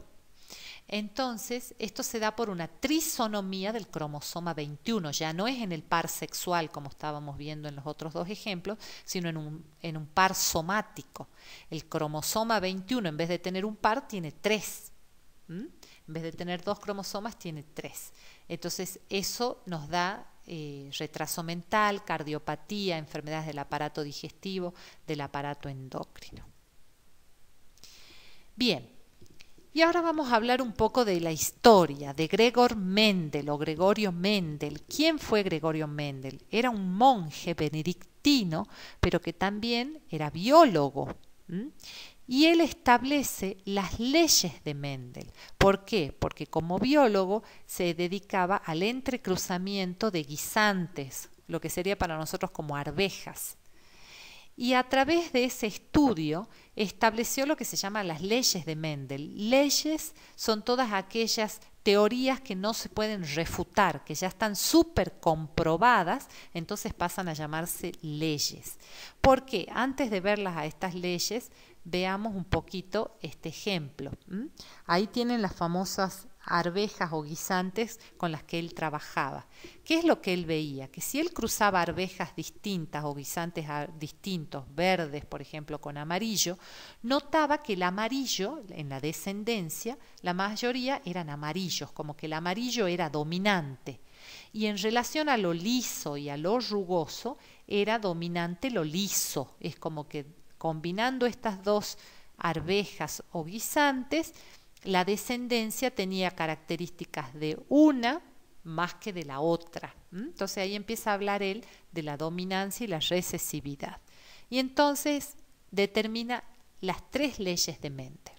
Entonces, esto se da por una trisonomía del cromosoma 21, ya no es en el par sexual como estábamos viendo en los otros dos ejemplos, sino en un par somático. El cromosoma 21 en vez de tener un par tiene 3. En vez de tener 2 cromosomas tiene 3. Entonces eso nos da retraso mental, cardiopatía, enfermedades del aparato digestivo, del aparato endocrino. Bien, y ahora vamos a hablar un poco de la historia de Gregor Mendel o Gregorio Mendel. ¿Quién fue Gregorio Mendel? Era un monje benedictino, pero que también era biólogo. Y él establece las leyes de Mendel. ¿Por qué? Porque como biólogo se dedicaba al entrecruzamiento de guisantes, lo que sería para nosotros como arvejas. Y a través de ese estudio estableció lo que se llama las leyes de Mendel. Leyes son todas aquellas teorías que no se pueden refutar, que ya están súper comprobadas, entonces pasan a llamarse leyes. Porque antes de verlas a estas leyes, veamos un poquito este ejemplo. Ahí tienen las famosas arvejas o guisantes con las que él trabajaba. ¿Qué es lo que él veía? Que si él cruzaba arvejas distintas o guisantes distintos, verdes por ejemplo con amarillo, notaba que el amarillo, en la descendencia, la mayoría eran amarillos, como que el amarillo era dominante. Y en relación a lo liso y a lo rugoso, era dominante lo liso. Es como que combinando estas dos arvejas o guisantes, la descendencia tenía características de una más que de la otra. Entonces ahí empieza a hablar él de la dominancia y la recesividad. Y entonces determina las tres leyes de Mendel.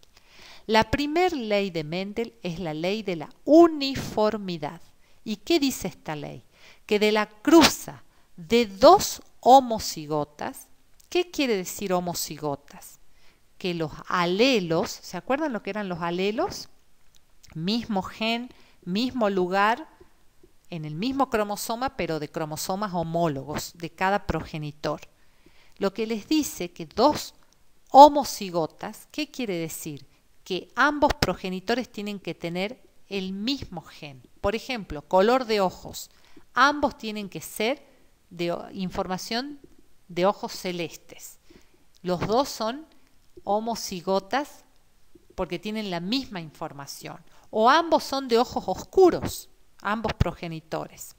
La primera ley de Mendel es la ley de la uniformidad. ¿Y qué dice esta ley? Que de la cruza de dos homocigotas, ¿qué quiere decir homocigotas? Que los alelos, ¿se acuerdan lo que eran los alelos? Mismo gen, mismo lugar, en el mismo cromosoma, pero de cromosomas homólogos de cada progenitor. Lo que les dice que dos homocigotas, ¿qué quiere decir? Que ambos progenitores tienen que tener el mismo gen. Por ejemplo, color de ojos. Ambos tienen que ser de información de ojos celestes. Los dos son homocigotas porque tienen la misma información. O ambos son de ojos oscuros, ambos progenitores.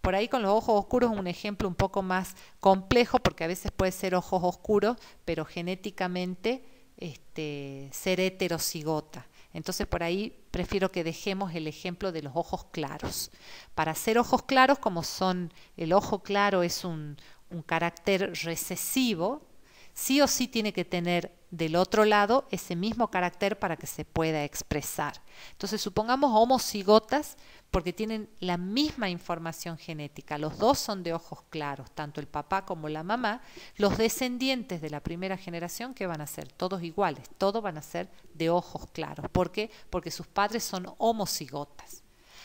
Por ahí con los ojos oscuros es un ejemplo un poco más complejo porque a veces puede ser ojos oscuros, pero genéticamente ser heterocigota. Entonces por ahí prefiero que dejemos el ejemplo de los ojos claros. Para ser ojos claros, como son el ojo claro es un carácter recesivo, sí o sí tiene que tener del otro lado ese mismo carácter para que se pueda expresar. Entonces supongamos homocigotas porque tienen la misma información genética. Los dos son de ojos claros, tanto el papá como la mamá. Los descendientes de la primera generación, ¿qué van a ser? Todos iguales, todos van a ser de ojos claros. ¿Por qué? Porque sus padres son homocigotas.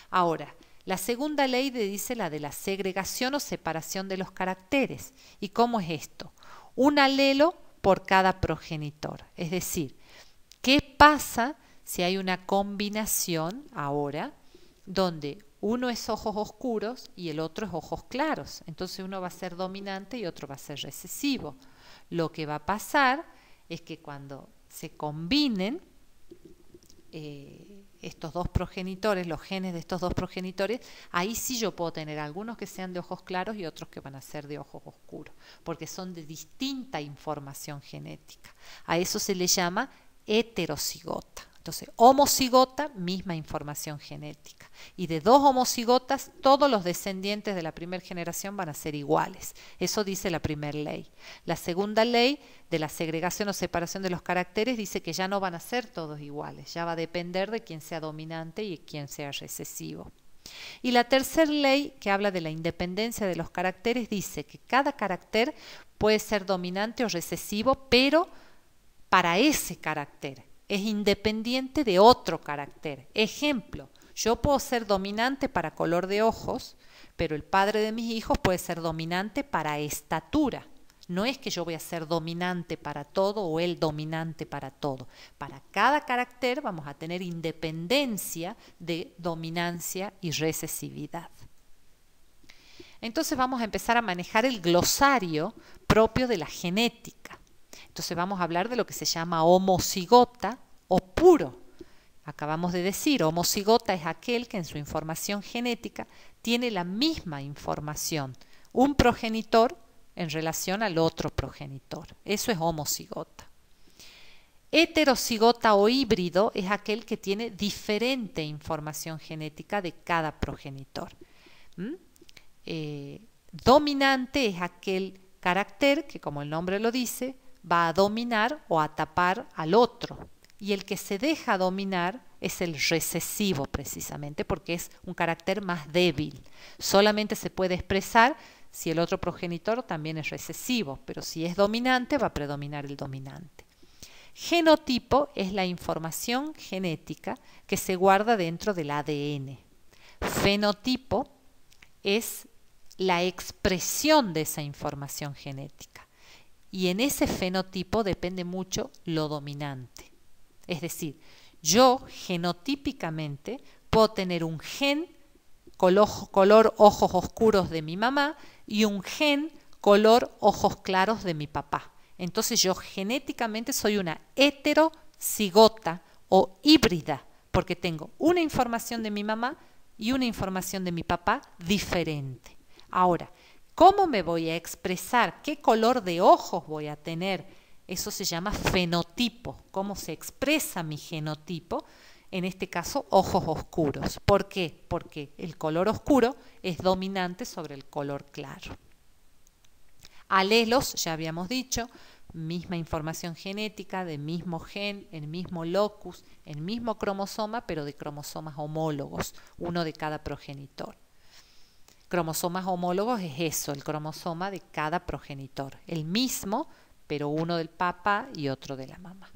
Ahora, la segunda ley dice la de la segregación o separación de los caracteres. ¿Y cómo es esto? Un alelo por cada progenitor. Es decir, ¿qué pasa si hay una combinación ahora donde uno es ojos oscuros y el otro es ojos claros? Entonces uno va a ser dominante y otro va a ser recesivo. Lo que va a pasar es que cuando se combinen estos dos progenitores, los genes de estos dos progenitores, ahí sí yo puedo tener algunos que sean de ojos claros y otros que van a ser de ojos oscuros, porque son de distinta información genética. A eso se le llama heterocigota. Entonces, homocigota, misma información genética. Y de dos homocigotas, todos los descendientes de la primera generación van a ser iguales. Eso dice la primera ley. La segunda ley de la segregación o separación de los caracteres dice que ya no van a ser todos iguales. Ya va a depender de quién sea dominante y quién sea recesivo. Y la tercera ley, que habla de la independencia de los caracteres, dice que cada carácter puede ser dominante o recesivo, pero para ese carácter. Es independiente de otro carácter. Ejemplo, yo puedo ser dominante para color de ojos, pero el padre de mis hijos puede ser dominante para estatura. No es que yo voy a ser dominante para todo o él dominante para todo. Para cada carácter vamos a tener independencia de dominancia y recesividad. Entonces vamos a empezar a manejar el glosario propio de la genética. Entonces vamos a hablar de lo que se llama homocigota o puro. Acabamos de decir, homocigota es aquel que en su información genética tiene la misma información, un progenitor en relación al otro progenitor. Eso es homocigota. Heterocigota o híbrido es aquel que tiene diferente información genética de cada progenitor. Dominante es aquel carácter que, como el nombre lo dice, va a dominar o a tapar al otro. Y el que se deja dominar es el recesivo, precisamente, porque es un carácter más débil. Solamente se puede expresar si el otro progenitor también es recesivo, pero si es dominante, va a predominar el dominante. Genotipo es la información genética que se guarda dentro del ADN. Fenotipo es la expresión de esa información genética. y en ese fenotipo depende mucho lo dominante. Es decir, yo genotípicamente puedo tener un gen color ojos oscuros de mi mamá y un gen color ojos claros de mi papá. Entonces yo genéticamente soy una heterocigota o híbrida, porque tengo una información de mi mamá y una información de mi papá diferente. Ahora, ¿cómo me voy a expresar? ¿Qué color de ojos voy a tener? Eso se llama fenotipo. ¿Cómo se expresa mi genotipo? En este caso, ojos oscuros. ¿Por qué? Porque el color oscuro es dominante sobre el color claro. Alelos, ya habíamos dicho, misma información genética, de mismo gen, el mismo locus, el mismo cromosoma, pero de cromosomas homólogos, uno de cada progenitor. Cromosomas homólogos es eso, el cromosoma de cada progenitor, el mismo, pero uno del papá y otro de la mamá.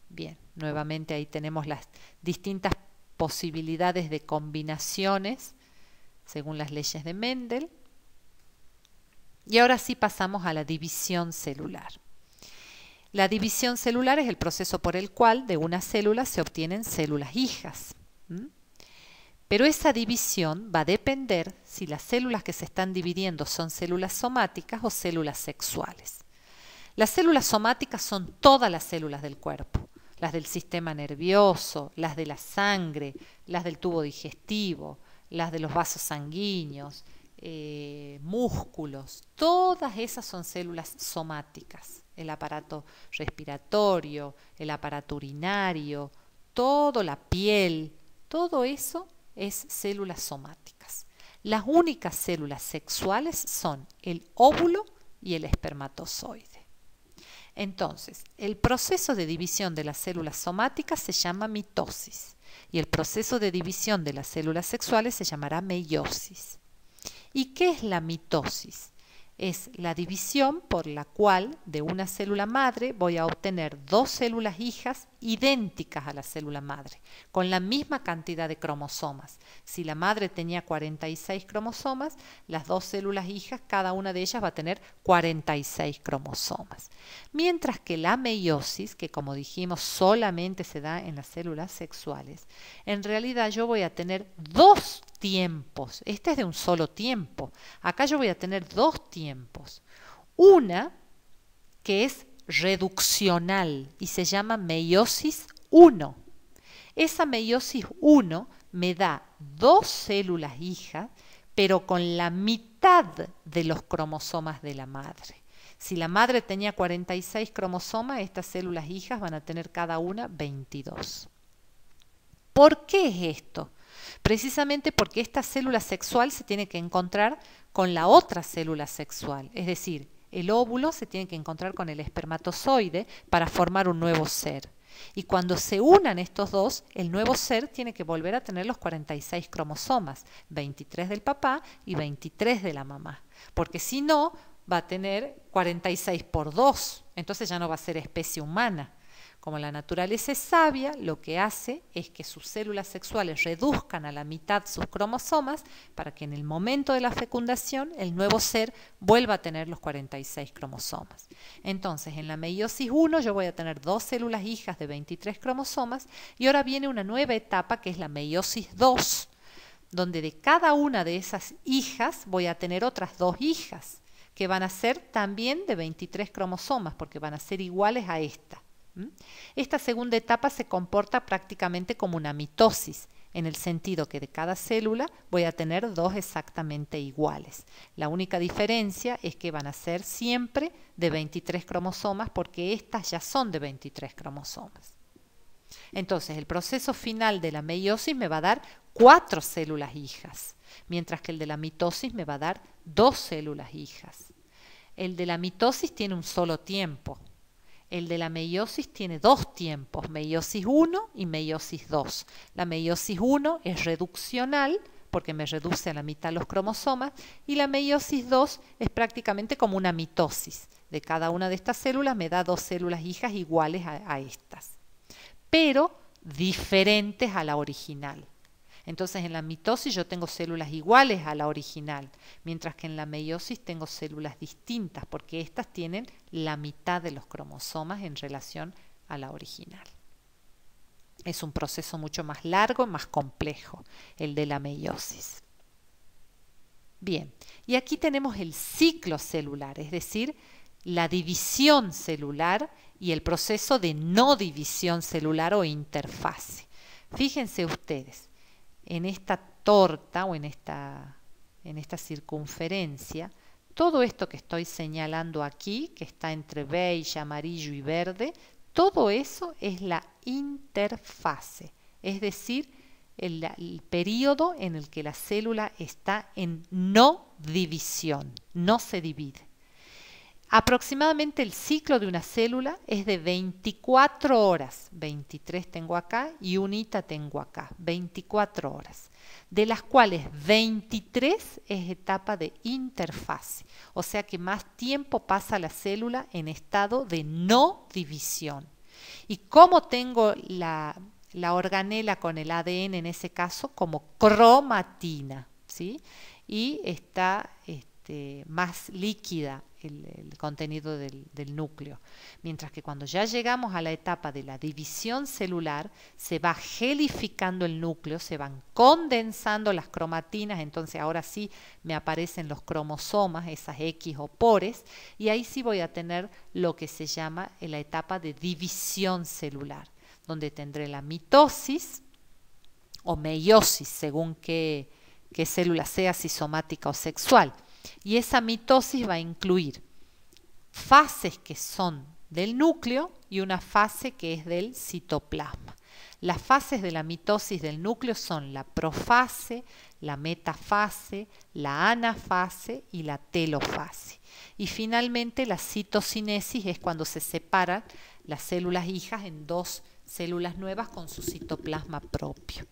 Bien, nuevamente ahí tenemos las distintas posibilidades de combinaciones según las leyes de Mendel. Y ahora sí pasamos a la división celular. La división celular es el proceso por el cual de una célula se obtienen células hijas. Pero esa división va a depender si las células que se están dividiendo son células somáticas o células sexuales. Las células somáticas son todas las células del cuerpo, las del sistema nervioso, las de la sangre, las del tubo digestivo, las de los vasos sanguíneos, músculos, todas esas son células somáticas. El aparato respiratorio, el aparato urinario, toda la piel, todo eso es células somáticas. Las únicas células sexuales son el óvulo y el espermatozoide. Entonces, el proceso de división de las células somáticas se llama mitosis y el proceso de división de las células sexuales se llamará meiosis. ¿Y qué es la mitosis? Es la división por la cual de una célula madre voy a obtener dos células hijas idénticas a la célula madre, con la misma cantidad de cromosomas. Si la madre tenía 46 cromosomas, las dos células hijas, cada una de ellas va a tener 46 cromosomas. Mientras que la meiosis, que como dijimos solamente se da en las células sexuales, en realidad yo voy a tener dos tiempos. Este es de un solo tiempo. Acá yo voy a tener dos tiempos. Una que es reduccional y se llama meiosis 1. Esa meiosis 1 me da dos células hijas, pero con la mitad de los cromosomas de la madre. Si la madre tenía 46 cromosomas, estas células hijas van a tener cada una 22. ¿Por qué es esto? Precisamente porque esta célula sexual se tiene que encontrar con la otra célula sexual, es decir, el óvulo se tiene que encontrar con el espermatozoide para formar un nuevo ser. Y cuando se unan estos dos, el nuevo ser tiene que volver a tener los 46 cromosomas, 23 del papá y 23 de la mamá, porque si no, va a tener 46 por 2, entonces ya no va a ser especie humana. Como la naturaleza es sabia, lo que hace es que sus células sexuales reduzcan a la mitad sus cromosomas para que en el momento de la fecundación el nuevo ser vuelva a tener los 46 cromosomas. Entonces, en la meiosis 1 yo voy a tener dos células hijas de 23 cromosomas y ahora viene una nueva etapa que es la meiosis 2, donde de cada una de esas hijas voy a tener otras dos hijas que van a ser también de 23 cromosomas porque van a ser iguales a esta. Esta segunda etapa se comporta prácticamente como una mitosis, en el sentido que de cada célula voy a tener dos exactamente iguales. La única diferencia es que van a ser siempre de 23 cromosomas porque estas ya son de 23 cromosomas. Entonces, el proceso final de la meiosis me va a dar 4 células hijas, mientras que el de la mitosis me va a dar 2 células hijas. El de la mitosis tiene un solo tiempo. El de la meiosis tiene dos tiempos, meiosis 1 y meiosis 2. La meiosis 1 es reduccional, porque me reduce a la mitad los cromosomas, y la meiosis 2 es prácticamente como una mitosis. De cada una de estas células me da dos células hijas iguales a estas, pero diferentes a la original. Entonces en la mitosis yo tengo células iguales a la original, mientras que en la meiosis tengo células distintas, porque estas tienen la mitad de los cromosomas en relación a la original. Es un proceso mucho más largo y más complejo, el de la meiosis. Bien, y aquí tenemos el ciclo celular, es decir, la división celular y el proceso de no división celular o interfase. Fíjense ustedes, en esta torta o en esta circunferencia, todo esto que estoy señalando aquí, que está entre beige, amarillo y verde, todo eso es la interfase, es decir, el periodo en el que la célula está en no división, no se divide. Aproximadamente el ciclo de una célula es de 24 horas, 23 tengo acá y unita tengo acá, 24 horas, de las cuales 23 es etapa de interfase, o sea que más tiempo pasa la célula en estado de no división. ¿Y cómo tengo la organela con el ADN en ese caso? Como cromatina, ¿sí? Y está más líquida el contenido del núcleo. Mientras que cuando ya llegamos a la etapa de la división celular, se va gelificando el núcleo, se van condensando las cromatinas, entonces ahora sí me aparecen los cromosomas, esas X o pores, y ahí sí voy a tener lo que se llama la etapa de división celular, donde tendré la mitosis o meiosis, según qué célula sea, si somática o sexual. Y esa mitosis va a incluir fases que son del núcleo y una fase que es del citoplasma. Las fases de la mitosis del núcleo son la profase, la metafase, la anafase y la telofase. Y finalmente la citocinesis es cuando se separan las células hijas en dos células nuevas con su citoplasma propio.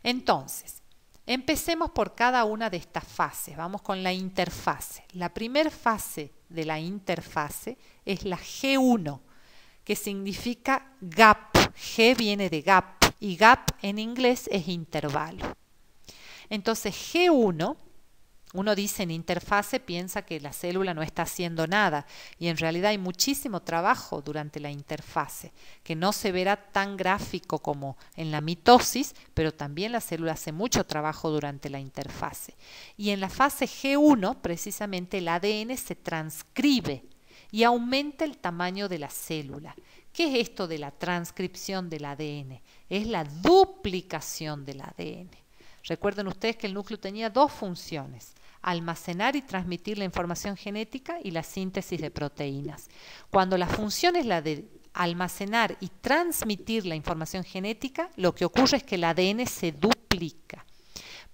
Entonces, empecemos por cada una de estas fases. Vamos con la interfase. La primera fase de la interfase es la G1, que significa gap. G viene de gap y gap en inglés es intervalo. Entonces G1, uno dice en interfase, piensa que la célula no está haciendo nada y en realidad hay muchísimo trabajo durante la interfase, que no se verá tan gráfico como en la mitosis, pero también la célula hace mucho trabajo durante la interfase. Y en la fase G1, precisamente el ADN se transcribe y aumenta el tamaño de la célula. ¿Qué es esto de la transcripción del ADN? Es la duplicación del ADN. Recuerden ustedes que el núcleo tenía dos funciones: almacenar y transmitir la información genética y la síntesis de proteínas. Cuando la función es la de almacenar y transmitir la información genética, lo que ocurre es que el ADN se duplica.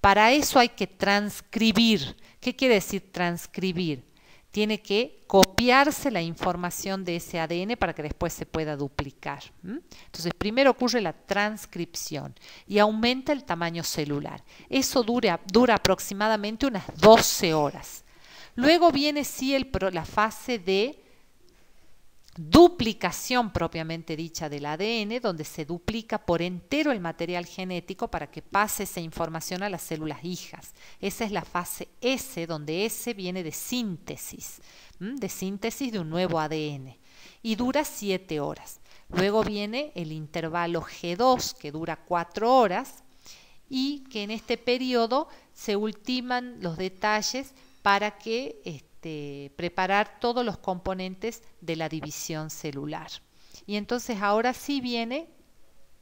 Para eso hay que transcribir. ¿Qué quiere decir transcribir? Tiene que copiarse la información de ese ADN para que después se pueda duplicar. Entonces, primero ocurre la transcripción y aumenta el tamaño celular. Eso dura aproximadamente unas 12 horas. Luego viene sí la fase de duplicación propiamente dicha del ADN, donde se duplica por entero el material genético para que pase esa información a las células hijas. Esa es la fase S, donde S viene de síntesis de un nuevo ADN y dura 7 horas. Luego viene el intervalo G2, que dura 4 horas y que en este periodo se ultiman los detalles para que preparar todos los componentes de la división celular. Y entonces ahora sí viene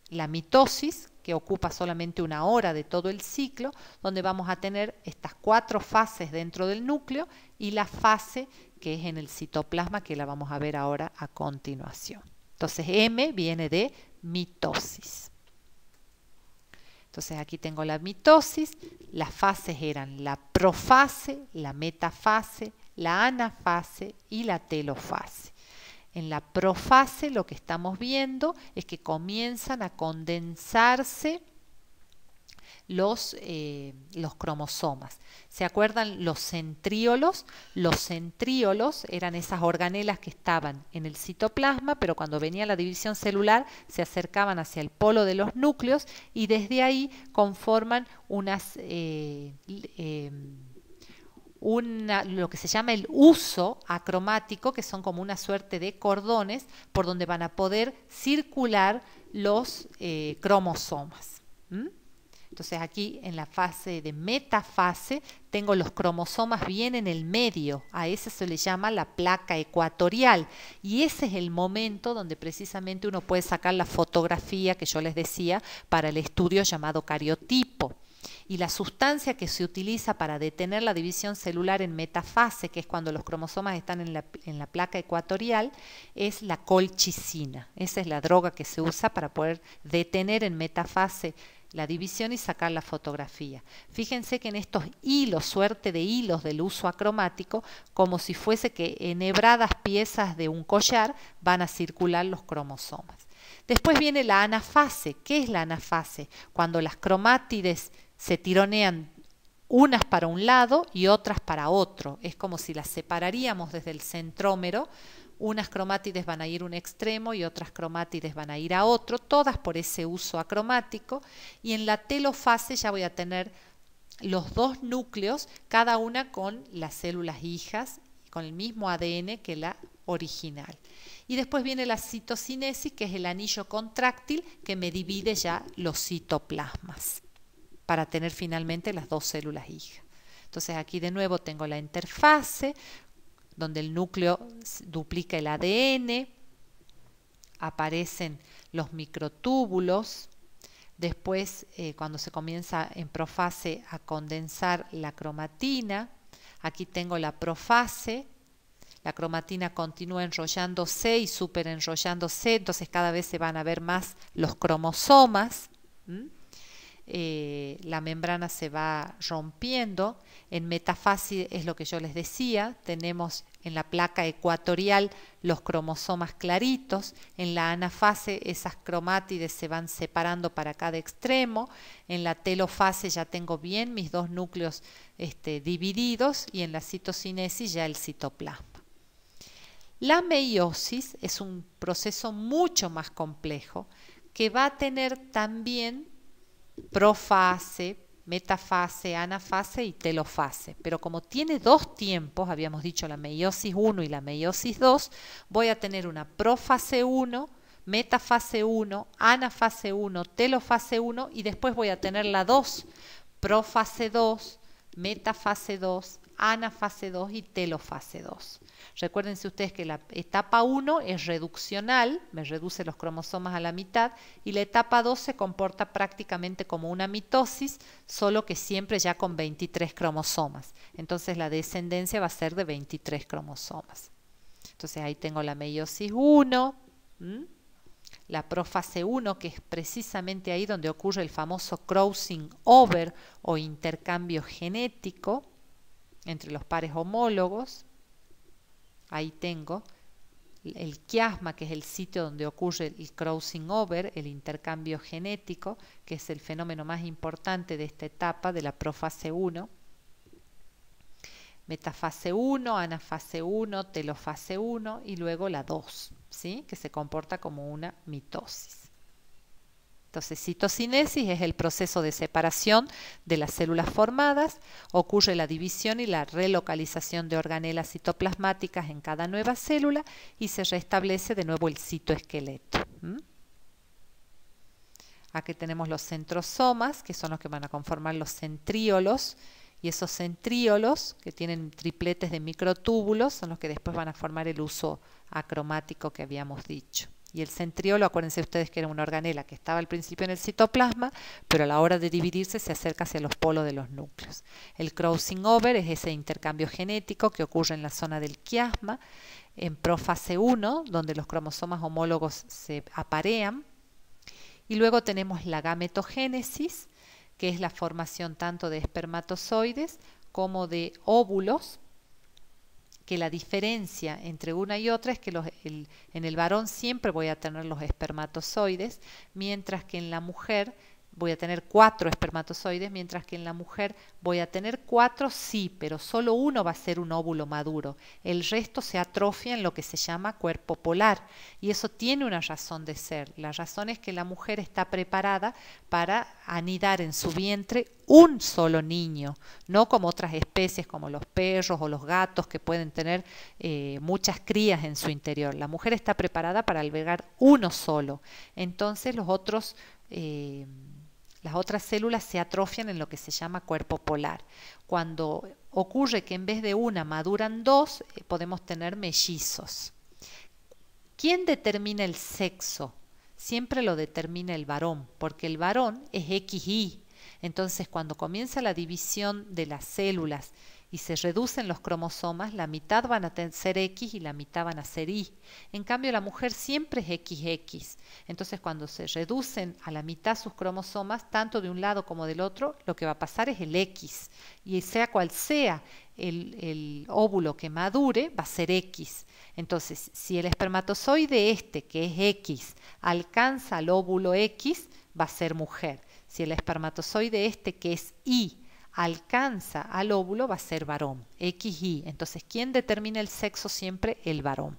la mitosis, que ocupa solamente 1 hora de todo el ciclo, donde vamos a tener estas 4 fases dentro del núcleo y la fase que es en el citoplasma, que la vamos a ver ahora a continuación. Entonces M viene de mitosis. Entonces aquí tengo la mitosis, las fases eran la profase, la metafase, la anafase y la telofase. En la profase lo que estamos viendo es que comienzan a condensarse los cromosomas. ¿Se acuerdan los centríolos? Los centríolos eran esas organelas que estaban en el citoplasma, pero cuando venía la división celular se acercaban hacia el polo de los núcleos y desde ahí conforman lo que se llama el uso acromático, que son como una suerte de cordones por donde van a poder circular los cromosomas. Entonces aquí en la fase de metafase tengo los cromosomas bien en el medio, a ese se le llama la placa ecuatorial y ese es el momento donde precisamente uno puede sacar la fotografía que yo les decía para el estudio llamado cariotipo. Y la sustancia que se utiliza para detener la división celular en metafase, que es cuando los cromosomas están en la placa ecuatorial, es la colchicina. Esa es la droga que se usa para poder detener en metafase la división y sacar la fotografía. Fíjense que en estos hilos, suerte de hilos del uso acromático, como si fuese que enhebradas piezas de un collar, van a circular los cromosomas. Después viene la anafase. ¿Qué es la anafase? Cuando las cromátides se tironean unas para un lado y otras para otro. Es como si las separaríamos desde el centrómero. Unas cromátides van a ir a un extremo y otras cromátides van a ir a otro, todas por ese uso acromático. Y en la telofase ya voy a tener los dos núcleos, cada una con las células hijas, con el mismo ADN que la original. Y después viene la citocinesis, que es el anillo contráctil que me divide ya los citoplasmas para tener finalmente las dos células hijas. Entonces aquí de nuevo tengo la interfase, donde el núcleo duplica el ADN, aparecen los microtúbulos, después cuando se comienza en profase a condensar la cromatina, aquí tengo la profase, la cromatina continúa enrollándose y superenrollándose, entonces cada vez se van a ver más los cromosomas. La membrana se va rompiendo. En metafase es lo que yo les decía, tenemos en la placa ecuatorial los cromosomas claritos, en la anafase esas cromátides se van separando para cada extremo, en la telofase ya tengo bien mis dos núcleos divididos y en la citocinesis ya el citoplasma. La meiosis es un proceso mucho más complejo que va a tener también profase, metafase, anafase y telofase. Pero como tiene dos tiempos, habíamos dicho la meiosis 1 y la meiosis 2, voy a tener una profase 1, metafase 1, anafase 1, telofase 1 y después voy a tener la 2, profase 2, metafase 2, anafase 2 y telofase 2. Recuérdense ustedes que la etapa 1 es reduccional, me reduce los cromosomas a la mitad, y la etapa 2 se comporta prácticamente como una mitosis, solo que siempre ya con 23 cromosomas. Entonces la descendencia va a ser de 23 cromosomas. Entonces ahí tengo la meiosis 1, la profase 1, que es precisamente ahí donde ocurre el famoso crossing over o intercambio genético entre los pares homólogos. Ahí tengo el quiasma, que es el sitio donde ocurre el crossing over, el intercambio genético, que es el fenómeno más importante de esta etapa de la profase 1. Metafase 1, anafase 1, telofase 1 y luego la 2, ¿sí? Que se comporta como una mitosis. Entonces, citocinesis es el proceso de separación de las células formadas, ocurre la división y la relocalización de organelas citoplasmáticas en cada nueva célula y se restablece de nuevo el citoesqueleto. Aquí tenemos los centrosomas, que son los que van a conformar los centríolos, y esos centríolos, que tienen tripletes de microtúbulos, son los que después van a formar el uso acromático que habíamos dicho. Y el centriolo, acuérdense ustedes que era una organela que estaba al principio en el citoplasma, pero a la hora de dividirse se acerca hacia los polos de los núcleos. El crossing over es ese intercambio genético que ocurre en la zona del quiasma, en profase 1, donde los cromosomas homólogos se aparean. Y luego tenemos la gametogénesis, que es la formación tanto de espermatozoides como de óvulos, que la diferencia entre una y otra es que en el varón siempre voy a tener los espermatozoides, mientras que en la mujer voy a tener 4 espermatozoides, mientras que en la mujer voy a tener 4, sí, pero solo uno va a ser un óvulo maduro. El resto se atrofia en lo que se llama cuerpo polar. Y eso tiene una razón de ser. La razón es que la mujer está preparada para anidar en su vientre un solo niño, no como otras especies como los perros o los gatos que pueden tener muchas crías en su interior. La mujer está preparada para albergar uno solo. Entonces las otras células se atrofian en lo que se llama cuerpo polar. Cuando ocurre que en vez de una maduran 2, podemos tener mellizos. ¿Quién determina el sexo? Siempre lo determina el varón, porque el varón es XY. Entonces, cuando comienza la división de las células y se reducen los cromosomas, la mitad van a ser X y la mitad van a ser Y. En cambio, la mujer siempre es XX. Entonces, cuando se reducen a la mitad sus cromosomas, tanto de un lado como del otro, lo que va a pasar es el X. Y sea cual sea el óvulo que madure, va a ser X. Entonces, si el espermatozoide que es X, alcanza al óvulo X, va a ser mujer. Si el espermatozoide que es Y, alcanza al óvulo, va a ser varón, XY. Entonces, ¿quién determina el sexo? Siempre el varón.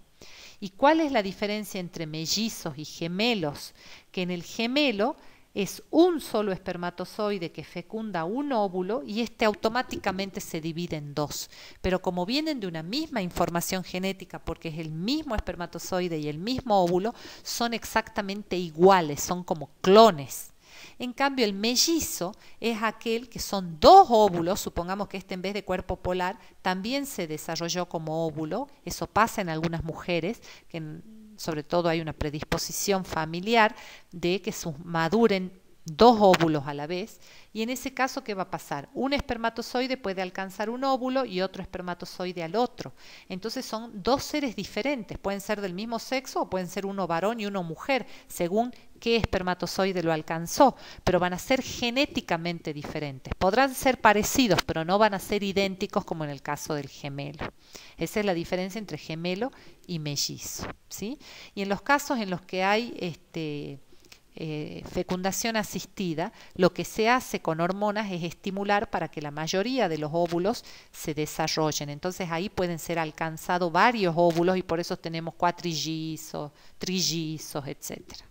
¿Y cuál es la diferencia entre mellizos y gemelos? Que en el gemelo es un solo espermatozoide que fecunda un óvulo y automáticamente se divide en 2. Pero como vienen de una misma información genética, porque es el mismo espermatozoide y el mismo óvulo, son exactamente iguales, son como clones. En cambio, el mellizo es aquel que son 2 óvulos, supongamos que en vez de cuerpo polar también se desarrolló como óvulo. Eso pasa en algunas mujeres, que sobre todo hay una predisposición familiar de que maduren 2 óvulos a la vez, y en ese caso, ¿qué va a pasar? Un espermatozoide puede alcanzar un óvulo y otro espermatozoide al otro. Entonces son 2 seres diferentes, pueden ser del mismo sexo o pueden ser uno varón y uno mujer, según qué espermatozoide lo alcanzó, pero van a ser genéticamente diferentes. Podrán ser parecidos, pero no van a ser idénticos como en el caso del gemelo. Esa es la diferencia entre gemelo y mellizo, ¿sí? Y en los casos en los que hay fecundación asistida, lo que se hace con hormonas es estimular para que la mayoría de los óvulos se desarrollen. Entonces ahí pueden ser alcanzados varios óvulos y por eso tenemos cuatrillizos, trillizos, etcétera.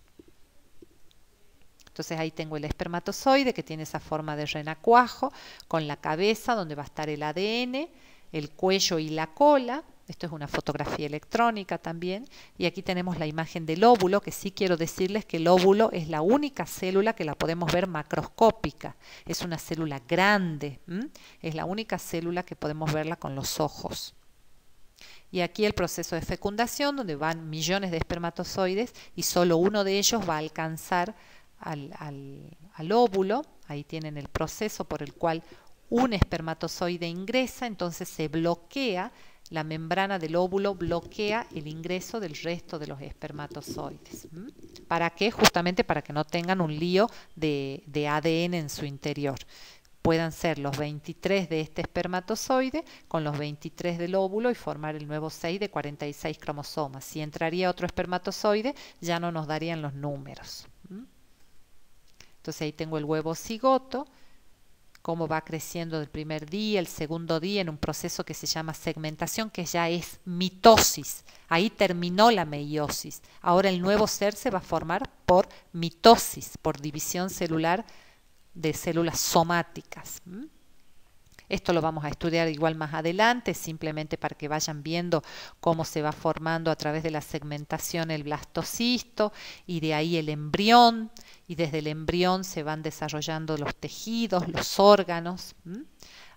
Entonces ahí tengo el espermatozoide que tiene esa forma de renacuajo, con la cabeza donde va a estar el ADN, el cuello y la cola. Esto es una fotografía electrónica también. Y aquí tenemos la imagen del óvulo, que sí quiero decirles que el óvulo es la única célula que la podemos ver macroscópica. Es una célula grande, es la única célula que podemos verla con los ojos. Y aquí el proceso de fecundación, donde van millones de espermatozoides y solo uno de ellos va a alcanzar al óvulo. Ahí tienen el proceso por el cual un espermatozoide ingresa, entonces se bloquea, la membrana del óvulo bloquea el ingreso del resto de los espermatozoides. ¿Para qué? Justamente para que no tengan un lío de ADN en su interior. Puedan ser los 23 de este espermatozoide con los 23 del óvulo y formar el nuevo 6 de 46 cromosomas. Si entraría otro espermatozoide, ya no nos darían los números. Entonces ahí tengo el huevo cigoto, cómo va creciendo del primer día, el segundo día, en un proceso que se llama segmentación, que ya es mitosis. Ahí terminó la meiosis. Ahora el nuevo ser se va a formar por mitosis, por división celular de células somáticas. Esto lo vamos a estudiar igual más adelante, simplemente para que vayan viendo cómo se va formando a través de la segmentación el blastocisto y de ahí el embrión, y desde el embrión se van desarrollando los tejidos, los órganos.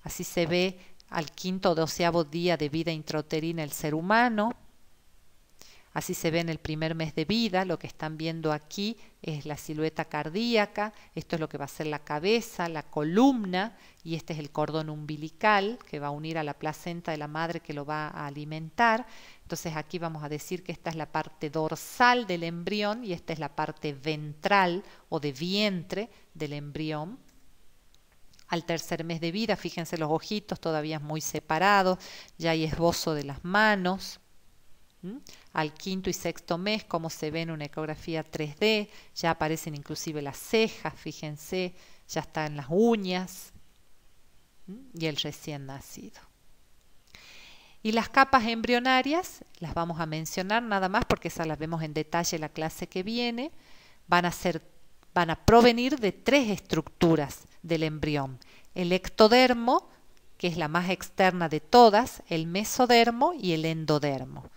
Así se ve al 5º o 12º día de vida intrauterina el ser humano. Así se ve en el primer mes de vida. Lo que están viendo aquí es la silueta cardíaca. Esto es lo que va a ser la cabeza, la columna, y este es el cordón umbilical que va a unir a la placenta de la madre que lo va a alimentar. Entonces aquí vamos a decir que esta es la parte dorsal del embrión y esta es la parte ventral o de vientre del embrión. Al tercer mes de vida, fíjense los ojitos todavía muy separados, ya hay esbozo de las manos. ¿Mm? Al quinto y sexto mes, como se ve en una ecografía 3D, ya aparecen inclusive las cejas, fíjense, ya están las uñas. ¿Mm? Y el recién nacido. Y las capas embrionarias, las vamos a mencionar nada más porque esas las vemos en detalle en la clase que viene, van a provenir de tres estructuras del embrión. El ectodermo, que es la más externa de todas, el mesodermo y el endodermo.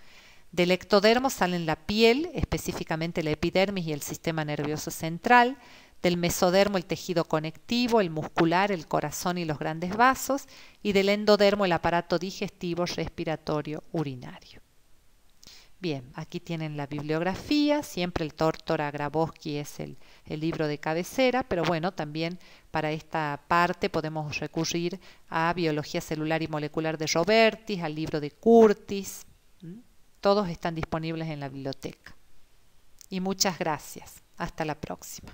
Del ectodermo salen la piel, específicamente la epidermis y el sistema nervioso central. Del mesodermo el tejido conectivo, el muscular, el corazón y los grandes vasos. Y del endodermo el aparato digestivo, respiratorio, urinario. Bien, aquí tienen la bibliografía, siempre el Tortora Grabowski es el libro de cabecera, pero bueno, también para esta parte podemos recurrir a Biología Celular y Molecular de Robertis, al libro de Curtis. Todos están disponibles en la biblioteca. Y muchas gracias. Hasta la próxima.